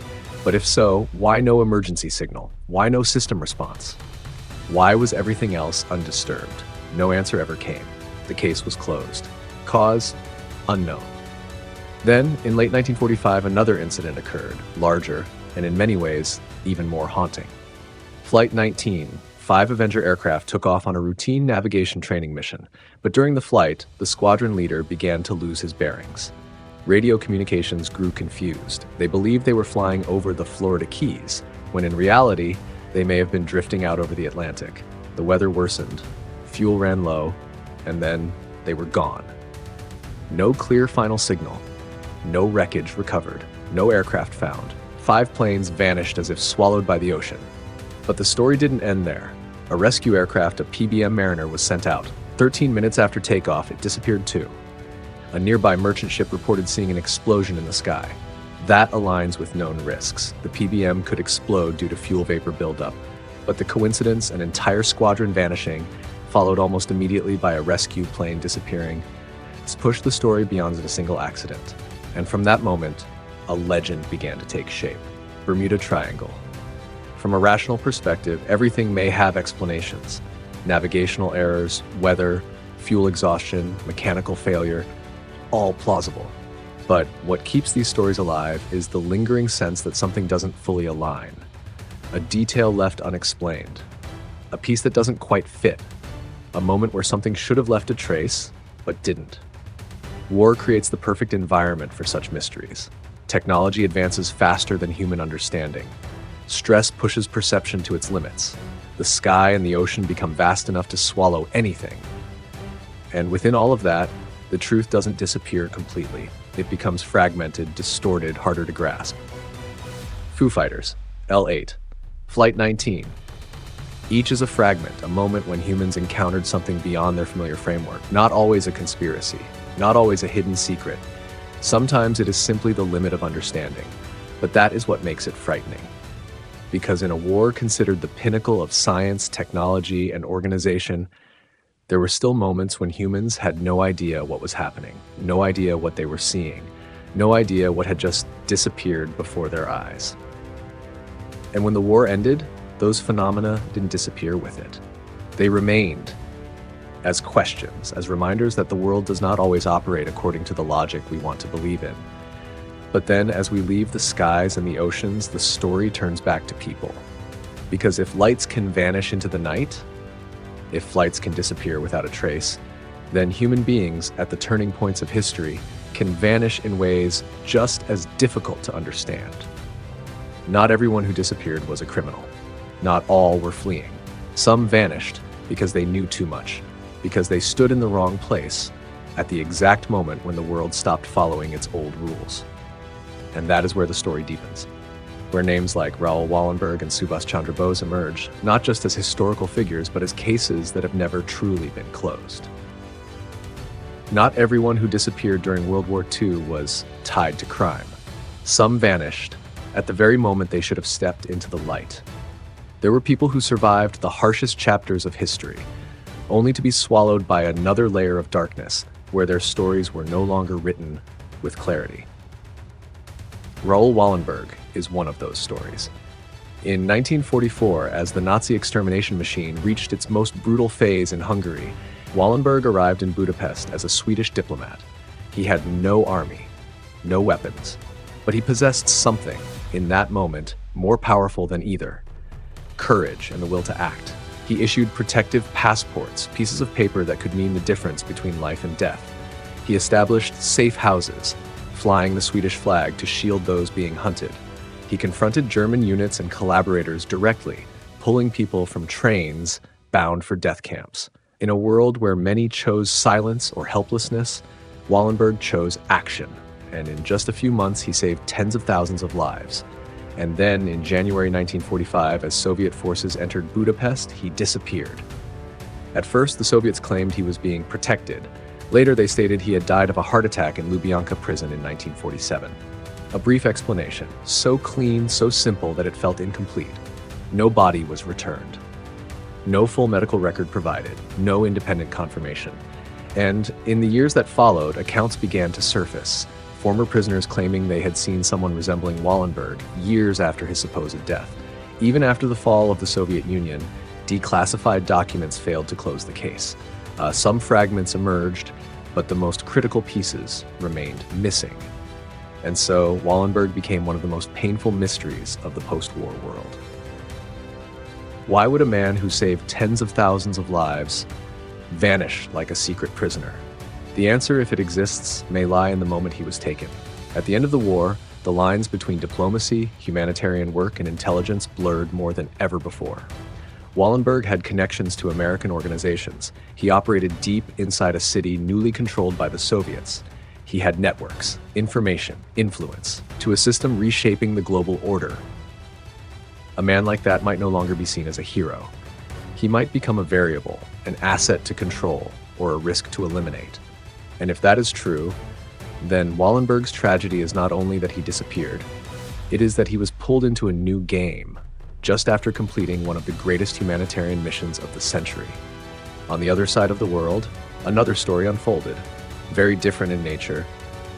But if so, why no emergency signal? Why no system response? Why was everything else undisturbed? No answer ever came. The case was closed. Cause? Unknown. Then, in late 1945, another incident occurred, larger, and in many ways, even more haunting. Flight 19, 5 Avenger aircraft took off on a routine navigation training mission, but during the flight, the squadron leader began to lose his bearings. Radio communications grew confused. They believed they were flying over the Florida Keys, when in reality, they may have been drifting out over the Atlantic. The weather worsened, fuel ran low, and then they were gone. No clear final signal, no wreckage recovered, no aircraft found. 5 planes vanished as if swallowed by the ocean. But the story didn't end there. A rescue aircraft, a PBM Mariner, was sent out. 13 minutes after takeoff, it disappeared too. A nearby merchant ship reported seeing an explosion in the sky. That aligns with known risks. The PBM could explode due to fuel vapor buildup, but the coincidence, an entire squadron vanishing, followed almost immediately by a rescue plane disappearing, has pushed the story beyond a single accident. And from that moment, a legend began to take shape. Bermuda Triangle. From a rational perspective, everything may have explanations. Navigational errors, weather, fuel exhaustion, mechanical failure, all plausible. But what keeps these stories alive is the lingering sense that something doesn't fully align. A detail left unexplained. A piece that doesn't quite fit. A moment where something should have left a trace, but didn't. War creates the perfect environment for such mysteries. Technology advances faster than human understanding. Stress pushes perception to its limits. The sky and the ocean become vast enough to swallow anything. And within all of that, the truth doesn't disappear completely. It becomes fragmented, distorted, harder to grasp. Foo Fighters, L8, Flight 19. Each is a fragment, a moment when humans encountered something beyond their familiar framework. Not always a conspiracy, not always a hidden secret. Sometimes it is simply the limit of understanding. But that is what makes it frightening. Because in a war considered the pinnacle of science, technology, and organization, there were still moments when humans had no idea what was happening, no idea what they were seeing, no idea what had just disappeared before their eyes. And when the war ended, those phenomena didn't disappear with it. They remained as questions, as reminders that the world does not always operate according to the logic we want to believe in. But then, as we leave the skies and the oceans, the story turns back to people. Because if lights can vanish into the night, if flights can disappear without a trace, then human beings at the turning points of history can vanish in ways just as difficult to understand. Not everyone who disappeared was a criminal. Not all were fleeing. Some vanished because they knew too much, because they stood in the wrong place at the exact moment when the world stopped following its old rules. And that is where the story deepens, where names like Raoul Wallenberg and Subhas Chandra Bose emerge, not just as historical figures, but as cases that have never truly been closed. Not everyone who disappeared during World War II was tied to crime. Some vanished at the very moment they should have stepped into the light. There were people who survived the harshest chapters of history, only to be swallowed by another layer of darkness, where their stories were no longer written with clarity. Raoul Wallenberg is one of those stories. In 1944, as the Nazi extermination machine reached its most brutal phase in Hungary, Wallenberg arrived in Budapest as a Swedish diplomat. He had no army, no weapons, but he possessed something, in that moment, more powerful than either: courage and the will to act. He issued protective passports, pieces of paper that could mean the difference between life and death. He established safe houses, flying the Swedish flag to shield those being hunted. He confronted German units and collaborators directly, pulling people from trains bound for death camps. In a world where many chose silence or helplessness, Wallenberg chose action, and in just a few months he saved tens of thousands of lives. And then, in January 1945, as Soviet forces entered Budapest, he disappeared. At first, the Soviets claimed he was being protected. Later, they stated he had died of a heart attack in Lubyanka prison in 1947. A brief explanation, so clean, so simple that it felt incomplete. No body was returned. No full medical record provided, no independent confirmation. And in the years that followed, accounts began to surface, former prisoners claiming they had seen someone resembling Wallenberg years after his supposed death. Even after the fall of the Soviet Union, declassified documents failed to close the case. Some fragments emerged, but the most critical pieces remained missing. And so Wallenberg became one of the most painful mysteries of the post-war world. Why would a man who saved tens of thousands of lives vanish like a secret prisoner? The answer, if it exists, may lie in the moment he was taken. At the end of the war, the lines between diplomacy, humanitarian work, and intelligence blurred more than ever before. Wallenberg had connections to American organizations. He operated deep inside a city newly controlled by the Soviets. He had networks, information, influence, to a system reshaping the global order. A man like that might no longer be seen as a hero. He might become a variable, an asset to control, or a risk to eliminate. And if that is true, then Wallenberg's tragedy is not only that he disappeared, it is that he was pulled into a new game, just after completing one of the greatest humanitarian missions of the century. On the other side of the world, another story unfolded, very different in nature,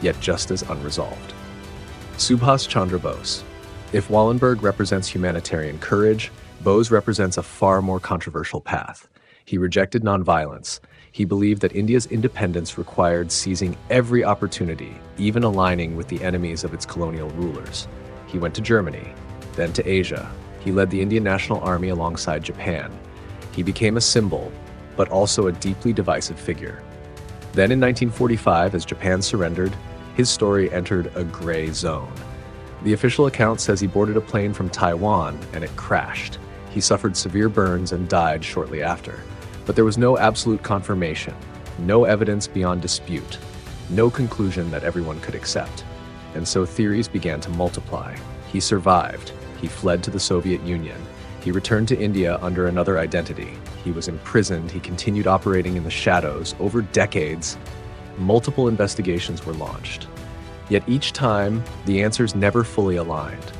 yet just as unresolved. Subhas Chandra Bose. If Wallenberg represents humanitarian courage, Bose represents a far more controversial path. He rejected nonviolence. He believed that India's independence required seizing every opportunity, even aligning with the enemies of its colonial rulers. He went to Germany, then to Asia. He led the Indian National Army alongside Japan. He became a symbol, but also a deeply divisive figure. Then in 1945, as Japan surrendered, his story entered a gray zone. The official account says he boarded a plane from Taiwan and it crashed. He suffered severe burns and died shortly after. But there was no absolute confirmation, no evidence beyond dispute, no conclusion that everyone could accept. And so theories began to multiply. He survived. He fled to the Soviet Union. He returned to India under another identity. He was imprisoned. He continued operating in the shadows. Over decades, multiple investigations were launched. Yet each time, the answers never fully aligned.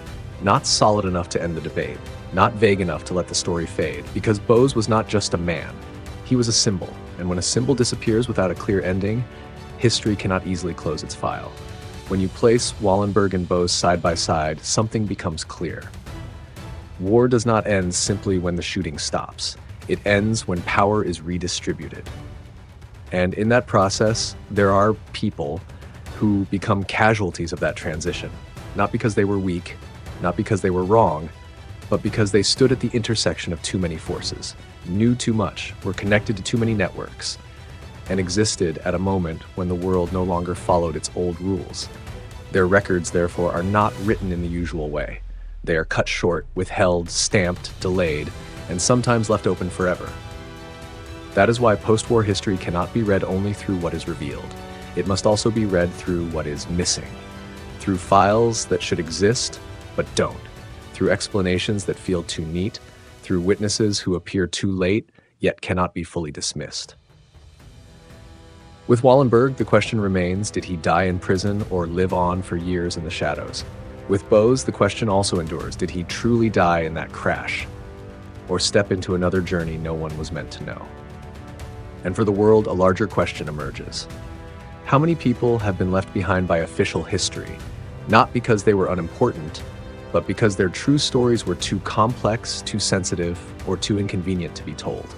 Not solid enough to end the debate, not vague enough to let the story fade, because Bose was not just a man. He was a symbol, and when a symbol disappears without a clear ending, history cannot easily close its file. When you place Wallenberg and Bose side by side, something becomes clear. War does not end simply when the shooting stops. It ends when power is redistributed. And in that process, there are people who become casualties of that transition, not because they were weak, not because they were wrong, but because they stood at the intersection of too many forces, knew too much, were connected to too many networks, and existed at a moment when the world no longer followed its old rules. Their records, therefore, are not written in the usual way. They are cut short, withheld, stamped, delayed, and sometimes left open forever. That is why post-war history cannot be read only through what is revealed. It must also be read through what is missing, through files that should exist but don't, through explanations that feel too neat, through witnesses who appear too late yet cannot be fully dismissed. With Wallenberg, the question remains, did he die in prison or live on for years in the shadows? With Bose, the question also endures, did he truly die in that crash, or step into another journey no one was meant to know? And for the world, a larger question emerges. How many people have been left behind by official history, not because they were unimportant, but because their true stories were too complex, too sensitive, or too inconvenient to be told?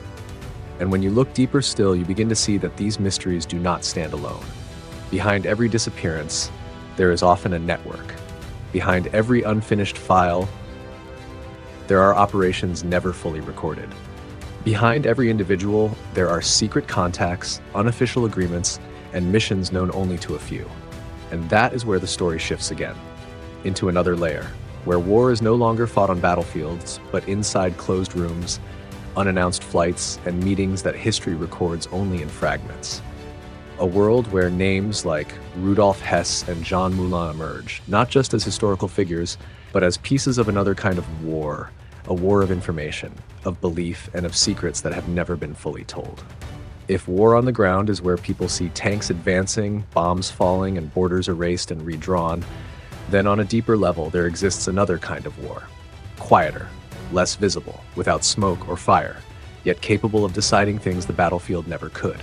And when you look deeper still, you begin to see that these mysteries do not stand alone. Behind every disappearance, there is often a network. Behind every unfinished file, there are operations never fully recorded. Behind every individual, there are secret contacts, unofficial agreements, and missions known only to a few. And that is where the story shifts again, into another layer, where war is no longer fought on battlefields, but inside closed rooms, unannounced flights, and meetings that history records only in fragments. A world where names like Rudolf Hess and Jean Moulin emerge, not just as historical figures, but as pieces of another kind of war, a war of information, of belief, and of secrets that have never been fully told. If war on the ground is where people see tanks advancing, bombs falling, and borders erased and redrawn, then on a deeper level there exists another kind of war. Quieter, less visible, without smoke or fire, yet capable of deciding things the battlefield never could.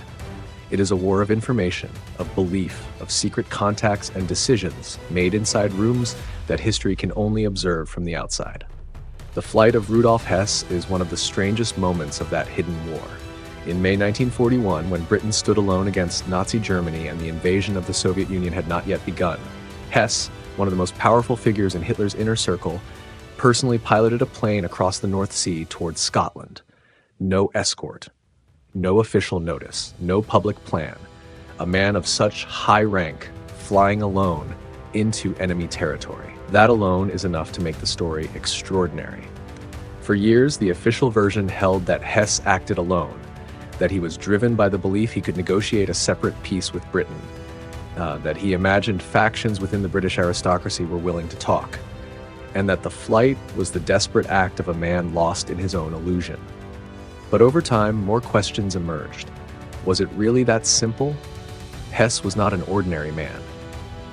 It is a war of information, of belief, of secret contacts and decisions made inside rooms that history can only observe from the outside. The flight of Rudolf Hess is one of the strangest moments of that hidden war. In May 1941, when Britain stood alone against Nazi Germany and the invasion of the Soviet Union had not yet begun, Hess, one of the most powerful figures in Hitler's inner circle, personally piloted a plane across the North Sea towards Scotland. No escort, no official notice, no public plan. A man of such high rank flying alone into enemy territory. That alone is enough to make the story extraordinary. For years, the official version held that Hess acted alone, that he was driven by the belief he could negotiate a separate peace with Britain, that he imagined factions within the British aristocracy were willing to talk, and that the flight was the desperate act of a man lost in his own illusion. But over time, more questions emerged. Was it really that simple? Hess was not an ordinary man.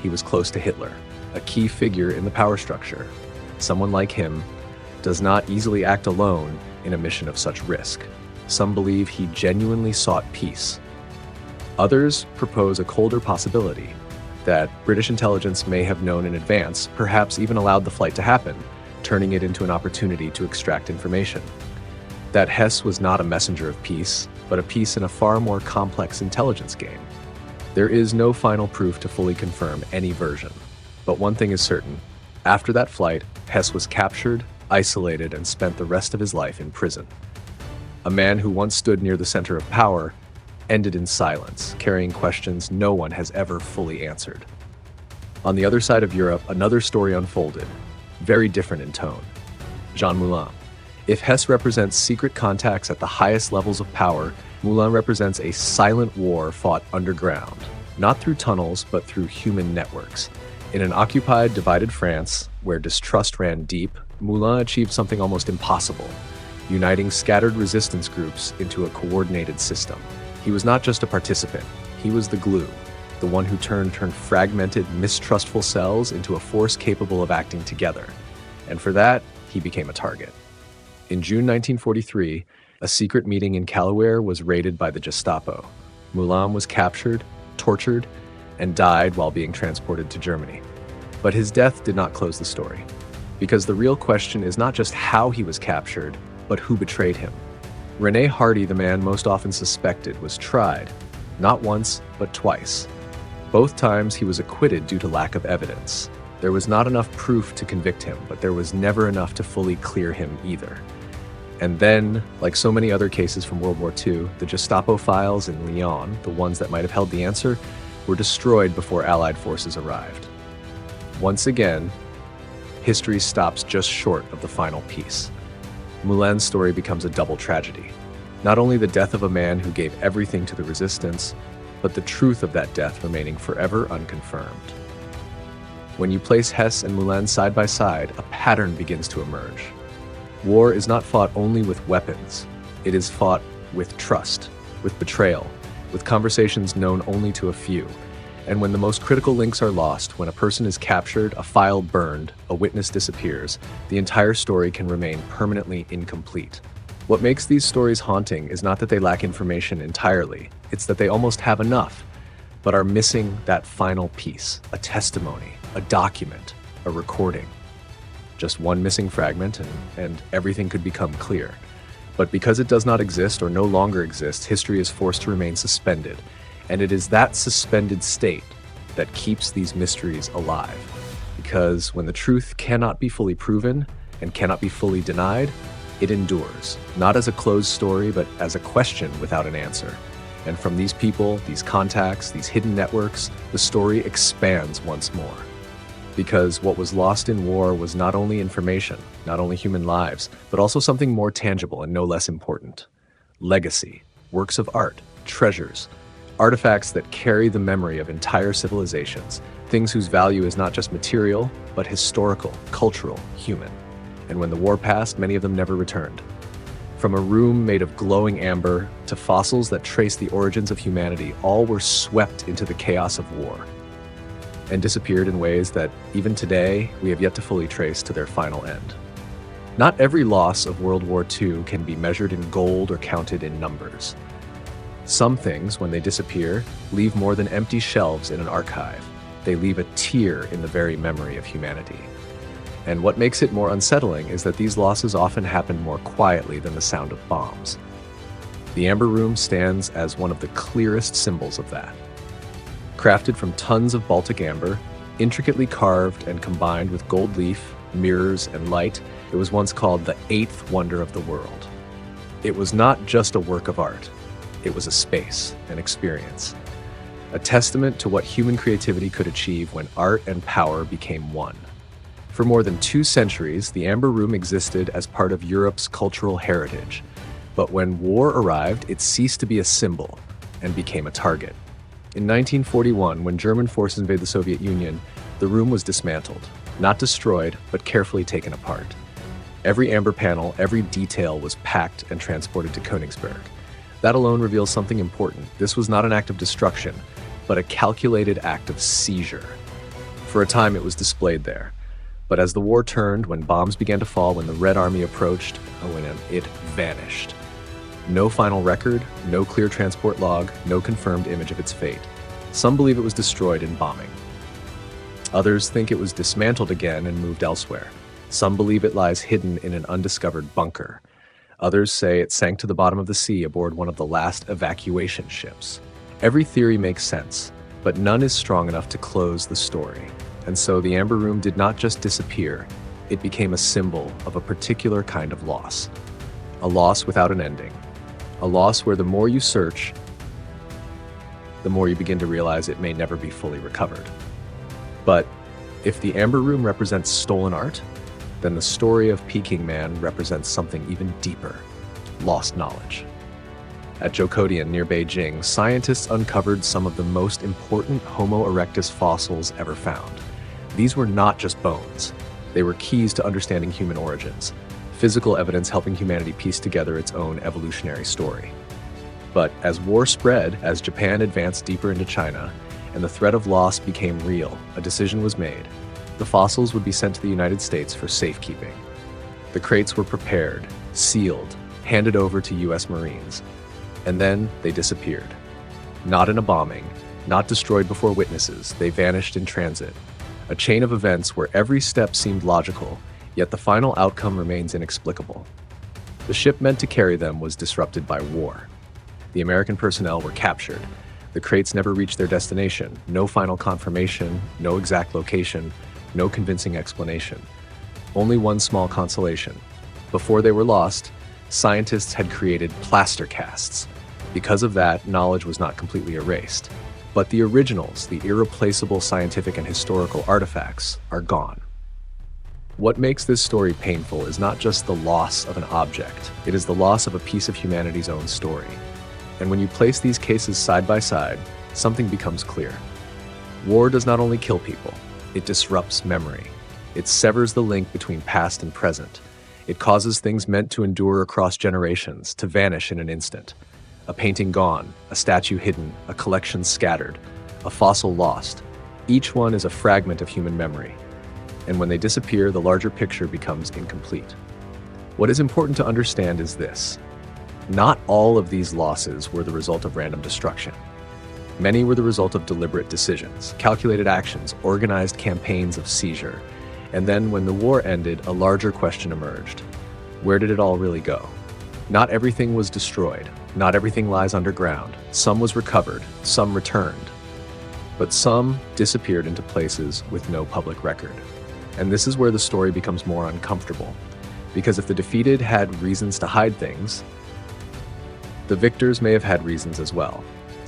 He was close to Hitler, a key figure in the power structure. Someone like him does not easily act alone in a mission of such risk. Some believe he genuinely sought peace. Others propose a colder possibility, that British intelligence may have known in advance, perhaps even allowed the flight to happen, turning it into an opportunity to extract information. That Hess was not a messenger of peace, but a piece in a far more complex intelligence game. There is no final proof to fully confirm any version. But one thing is certain. After that flight, Hess was captured, isolated, and spent the rest of his life in prison. A man who once stood near the center of power ended in silence, carrying questions no one has ever fully answered. On the other side of Europe, another story unfolded, very different in tone. Jean Moulin. If Hess represents secret contacts at the highest levels of power, Moulin represents a silent war fought underground, not through tunnels, but through human networks. In an occupied, divided France, where distrust ran deep, Moulin achieved something almost impossible, uniting scattered resistance groups into a coordinated system. He was not just a participant, he was the glue, the one who turned fragmented, mistrustful cells into a force capable of acting together. And for that, he became a target. In June 1943, a secret meeting in Calaware was raided by the Gestapo. Moulin was captured, tortured, and died while being transported to Germany. But his death did not close the story, because the real question is not just how he was captured, but who betrayed him. René Hardy, the man most often suspected, was tried, not once, but twice. Both times he was acquitted due to lack of evidence. There was not enough proof to convict him, but there was never enough to fully clear him either. And then, like so many other cases from World War II, the Gestapo files in Lyon, the ones that might have held the answer, were destroyed before Allied forces arrived. Once again, history stops just short of the final piece. Moulin's story becomes a double tragedy. Not only the death of a man who gave everything to the resistance, but the truth of that death remaining forever unconfirmed. When you place Hess and Moulin side by side, a pattern begins to emerge. War is not fought only with weapons. It is fought with trust, with betrayal, with conversations known only to a few. And when the most critical links are lost, when a person is captured, a file burned, a witness disappears, the entire story can remain permanently incomplete. What makes these stories haunting is not that they lack information entirely, it's that they almost have enough, but are missing that final piece, a testimony, a document, a recording. Just one missing fragment and everything could become clear. But because it does not exist or no longer exists, history is forced to remain suspended. And it is that suspended state that keeps these mysteries alive. Because when the truth cannot be fully proven and cannot be fully denied, it endures, not as a closed story, but as a question without an answer. And from these people, these contacts, these hidden networks, the story expands once more. Because what was lost in war was not only information, not only human lives, but also something more tangible and no less important. Legacy, works of art, treasures, artifacts that carry the memory of entire civilizations, things whose value is not just material, but historical, cultural, human. And when the war passed, many of them never returned. From a room made of glowing amber to fossils that trace the origins of humanity, all were swept into the chaos of war and disappeared in ways that, even today, we have yet to fully trace to their final end. Not every loss of World War II can be measured in gold or counted in numbers. Some things, when they disappear, leave more than empty shelves in an archive. They leave a tear in the very memory of humanity. And what makes it more unsettling is that these losses often happen more quietly than the sound of bombs. The Amber Room stands as one of the clearest symbols of that. Crafted from tons of Baltic amber, intricately carved and combined with gold leaf, mirrors, and light, It was once called the eighth wonder of the world. It was not just a work of art. It was a space, an experience, a testament to what human creativity could achieve when art and power became one. For more than 2 centuries, the Amber Room existed as part of Europe's cultural heritage. But when war arrived, it ceased to be a symbol and became a target. In 1941, when German forces invaded the Soviet Union, the room was dismantled, not destroyed, but carefully taken apart. Every amber panel, every detail was packed and transported to Königsberg. That alone reveals something important. This was not an act of destruction, but a calculated act of seizure. For a time, it was displayed there. But as the war turned, when bombs began to fall, when the Red Army approached, it vanished. No final record, no clear transport log, no confirmed image of its fate. Some believe it was destroyed in bombing. Others think it was dismantled again and moved elsewhere. Some believe it lies hidden in an undiscovered bunker. Others say it sank to the bottom of the sea aboard one of the last evacuation ships. Every theory makes sense, but none is strong enough to close the story. And so the Amber Room did not just disappear, it became a symbol of a particular kind of loss. A loss without an ending. A loss where the more you search, the more you begin to realize it may never be fully recovered. But if the Amber Room represents stolen art, then the story of Peking Man represents something even deeper: lost knowledge. At Zhoukoudian near Beijing, scientists uncovered some of the most important Homo erectus fossils ever found. These were not just bones. They were keys to understanding human origins, physical evidence helping humanity piece together its own evolutionary story. But as war spread, as Japan advanced deeper into China, and the threat of loss became real, a decision was made. The fossils would be sent to the United States for safekeeping. The crates were prepared, sealed, handed over to US Marines, and then they disappeared. Not in a bombing, not destroyed before witnesses, they vanished in transit. A chain of events where every step seemed logical, yet the final outcome remains inexplicable. The ship meant to carry them was disrupted by war. The American personnel were captured. The crates never reached their destination. No final confirmation, no exact location, no convincing explanation. Only one small consolation. Before they were lost, scientists had created plaster casts. Because of that, knowledge was not completely erased. But the originals, the irreplaceable scientific and historical artifacts, are gone. What makes this story painful is not just the loss of an object, it is the loss of a piece of humanity's own story. And when you place these cases side by side, something becomes clear. War does not only kill people, it disrupts memory. It severs the link between past and present. It causes things meant to endure across generations to vanish in an instant. A painting gone, a statue hidden, a collection scattered, a fossil lost. Each one is a fragment of human memory. And when they disappear, the larger picture becomes incomplete. What is important to understand is this: not all of these losses were the result of random destruction. Many were the result of deliberate decisions, calculated actions, organized campaigns of seizure. And then when the war ended, a larger question emerged. Where did it all really go? Not everything was destroyed. Not everything lies underground. Some was recovered, some returned. But some disappeared into places with no public record. And this is where the story becomes more uncomfortable. Because if the defeated had reasons to hide things, the victors may have had reasons as well.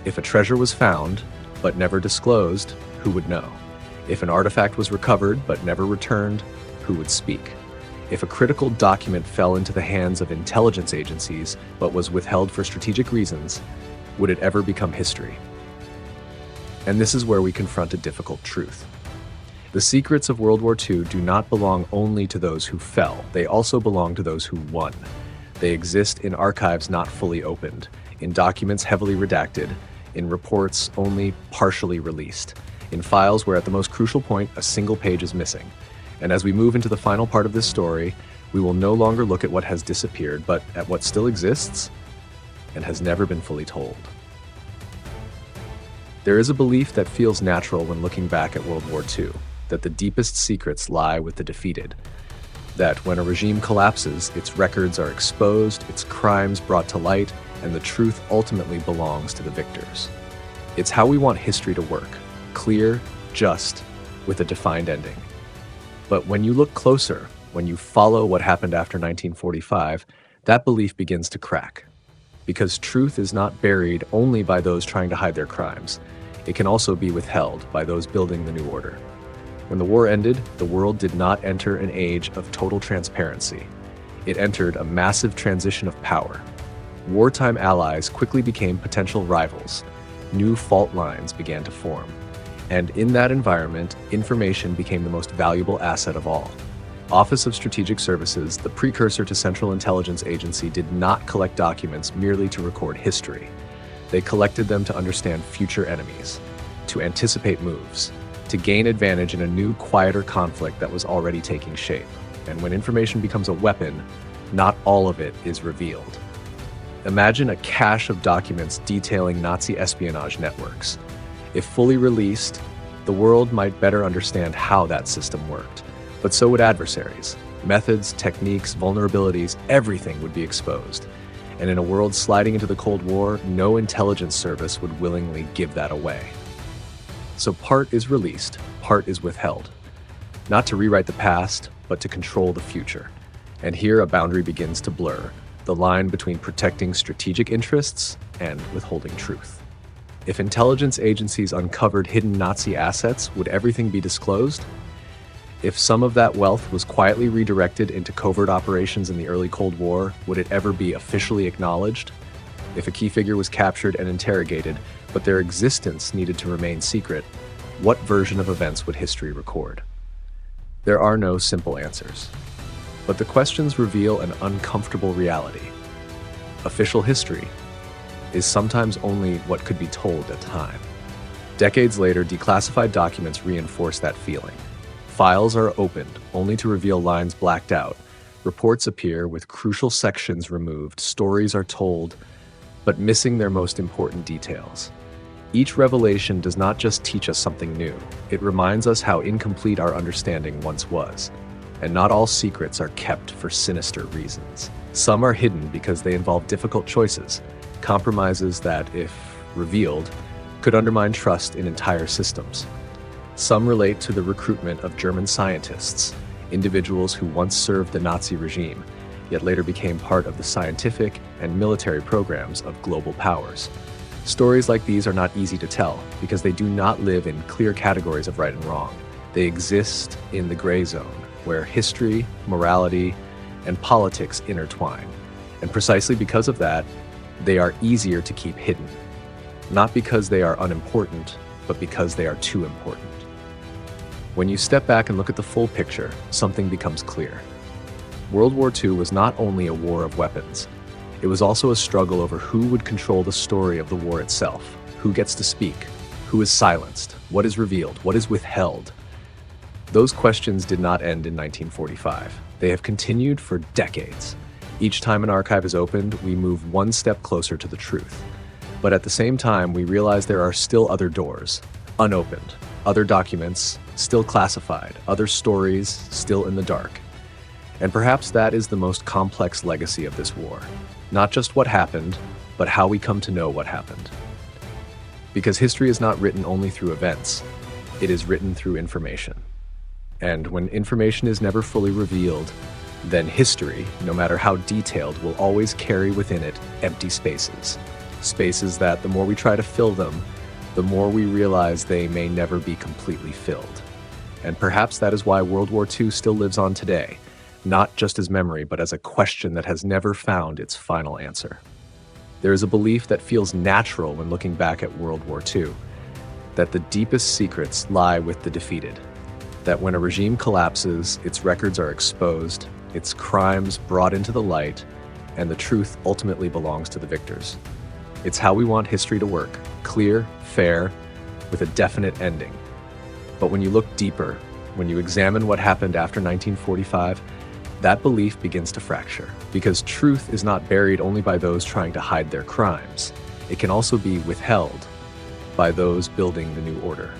If a treasure was found, but never disclosed, who would know? If an artifact was recovered, but never returned, who would speak? If a critical document fell into the hands of intelligence agencies, but was withheld for strategic reasons, would it ever become history? And this is where we confront a difficult truth. The secrets of World War II do not belong only to those who fell, they also belong to those who won. They exist in archives not fully opened, in documents heavily redacted, in reports only partially released, in files where at the most crucial point a single page is missing. And as we move into the final part of this story, we will no longer look at what has disappeared, but at what still exists and has never been fully told. There is a belief that feels natural when looking back at World War II, that the deepest secrets lie with the defeated, that when a regime collapses, its records are exposed, its crimes brought to light, and the truth ultimately belongs to the victors. It's how we want history to work: clear, just, with a defined ending. But when you look closer, when you follow what happened after 1945, that belief begins to crack. Because truth is not buried only by those trying to hide their crimes. It can also be withheld by those building the new order. When the war ended, the world did not enter an age of total transparency. It entered a massive transition of power. Wartime allies quickly became potential rivals. New fault lines began to form. And in that environment, information became the most valuable asset of all. Office of Strategic Services, the precursor to Central Intelligence Agency, did not collect documents merely to record history. They collected them to understand future enemies, to anticipate moves, to gain advantage in a new, quieter conflict that was already taking shape. And when information becomes a weapon, not all of it is revealed. Imagine a cache of documents detailing Nazi espionage networks. If fully released, the world might better understand how that system worked. But so would adversaries. Methods, techniques, vulnerabilities, everything would be exposed. And in a world sliding into the Cold War, no intelligence service would willingly give that away. So part is released, part is withheld. Not to rewrite the past, but to control the future. And here a boundary begins to blur, the line between protecting strategic interests and withholding truth. If intelligence agencies uncovered hidden Nazi assets, would everything be disclosed? If some of that wealth was quietly redirected into covert operations in the early Cold War, would it ever be officially acknowledged? If a key figure was captured and interrogated, but their existence needed to remain secret, what version of events would history record? There are no simple answers. But the questions reveal an uncomfortable reality. Official history is sometimes only what could be told at time. Decades later, declassified documents reinforce that feeling. Files are opened, only to reveal lines blacked out. Reports appear with crucial sections removed. Stories are told, but missing their most important details. Each revelation does not just teach us something new. It reminds us how incomplete our understanding once was. And not all secrets are kept for sinister reasons. Some are hidden because they involve difficult choices, compromises that, if revealed, could undermine trust in entire systems. Some relate to the recruitment of German scientists, individuals who once served the Nazi regime, yet later became part of the scientific and military programs of global powers. Stories like these are not easy to tell because they do not live in clear categories of right and wrong. They exist in the gray zone, where history, morality, and politics intertwine. And precisely because of that, they are easier to keep hidden. Not because they are unimportant, but because they are too important. When you step back and look at the full picture, something becomes clear. World War II was not only a war of weapons, it was also a struggle over who would control the story of the war itself, who gets to speak, who is silenced, what is revealed, what is withheld. Those questions did not end in 1945. They have continued for decades. Each time an archive is opened, we move one step closer to the truth. But at the same time, we realize there are still other doors, unopened, other documents still classified, other stories still in the dark. And perhaps that is the most complex legacy of this war. Not just what happened, but how we come to know what happened. Because history is not written only through events, it is written through information. And when information is never fully revealed, then history, no matter how detailed, will always carry within it empty spaces. Spaces that the more we try to fill them, the more we realize they may never be completely filled. And perhaps that is why World War II still lives on today, not just as memory, but as a question that has never found its final answer. There is a belief that feels natural when looking back at World War II, that the deepest secrets lie with the defeated, that when a regime collapses, its records are exposed, its crimes brought into the light, and the truth ultimately belongs to the victors. It's how we want history to work, clear, fair, with a definite ending. But when you look deeper, when you examine what happened after 1945, that belief begins to fracture, because truth is not buried only by those trying to hide their crimes. It can also be withheld by those building the new order.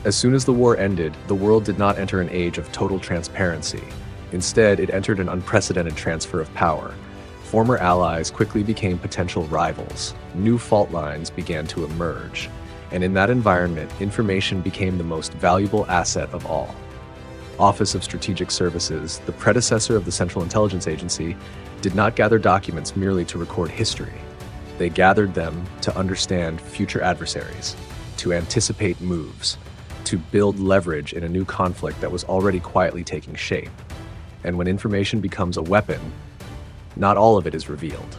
As soon as the war ended, the world did not enter an age of total transparency. Instead, it entered an unprecedented transfer of power. Former allies quickly became potential rivals. New fault lines began to emerge. And in that environment, information became the most valuable asset of all. Office of Strategic Services, the predecessor of the Central Intelligence Agency, did not gather documents merely to record history. They gathered them to understand future adversaries, to anticipate moves, to build leverage in a new conflict that was already quietly taking shape. And when information becomes a weapon, not all of it is revealed.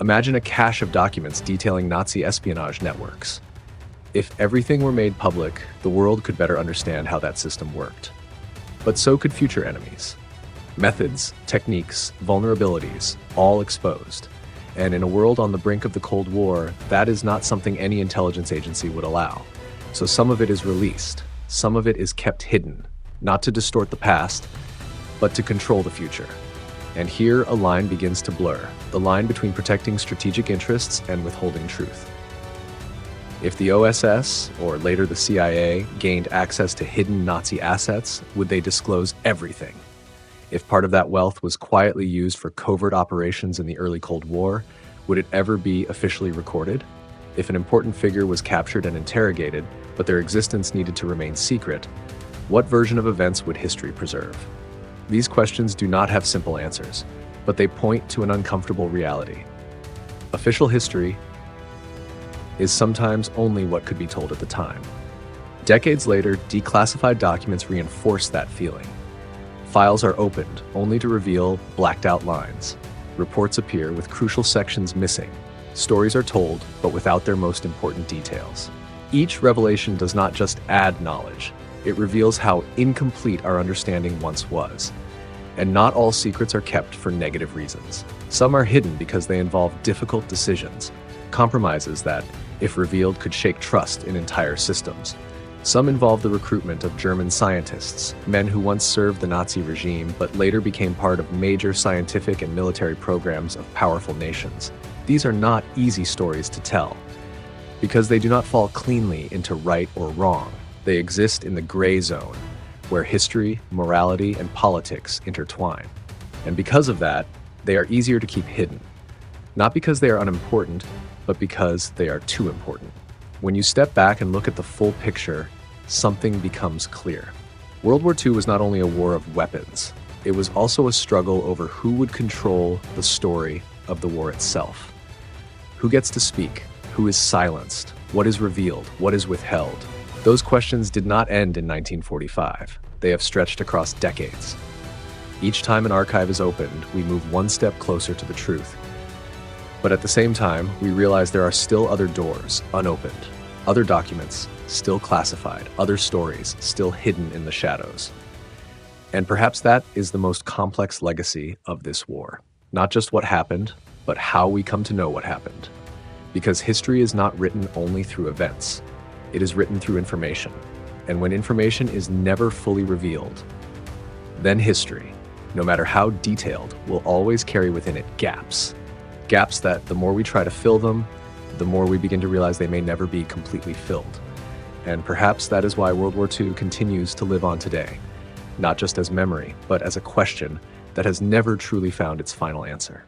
Imagine a cache of documents detailing Nazi espionage networks. If everything were made public, the world could better understand how that system worked. But so could future enemies. Methods, techniques, vulnerabilities, all exposed. And in a world on the brink of the Cold War, that is not something any intelligence agency would allow. So some of it is released, some of it is kept hidden, not to distort the past, but to control the future. And here a line begins to blur, the line between protecting strategic interests and withholding truth. If the OSS, or later the CIA, gained access to hidden Nazi assets, would they disclose everything? If part of that wealth was quietly used for covert operations in the early Cold War, would it ever be officially recorded? If an important figure was captured and interrogated, but their existence needed to remain secret, what version of events would history preserve? These questions do not have simple answers, but they point to an uncomfortable reality. Official history is sometimes only what could be told at the time. Decades later, declassified documents reinforce that feeling. Files are opened only to reveal blacked-out lines. Reports appear with crucial sections missing. Stories are told, but without their most important details. Each revelation does not just add knowledge, it reveals how incomplete our understanding once was. And not all secrets are kept for negative reasons. Some are hidden because they involve difficult decisions, compromises that, if revealed, could shake trust in entire systems. Some involve the recruitment of German scientists, men who once served the Nazi regime but later became part of major scientific and military programs of powerful nations. These are not easy stories to tell, because they do not fall cleanly into right or wrong. They exist in the gray zone, where history, morality, and politics intertwine. And because of that, they are easier to keep hidden. Not because they are unimportant, but because they are too important. When you step back and look at the full picture, something becomes clear. World War II was not only a war of weapons, it was also a struggle over who would control the story of the war itself. Who gets to speak? Who is silenced? What is revealed? What is withheld? Those questions did not end in 1945. They have stretched across decades. Each time an archive is opened, we move one step closer to the truth. But at the same time, we realize there are still other doors unopened, other documents still classified, other stories still hidden in the shadows. And perhaps that is the most complex legacy of this war. Not just what happened, but how we come to know what happened. Because history is not written only through events. It is written through information. And when information is never fully revealed, then history, no matter how detailed, will always carry within it gaps. Gaps that the more we try to fill them, the more we begin to realize they may never be completely filled. And perhaps that is why World War II continues to live on today, not just as memory, but as a question that has never truly found its final answer.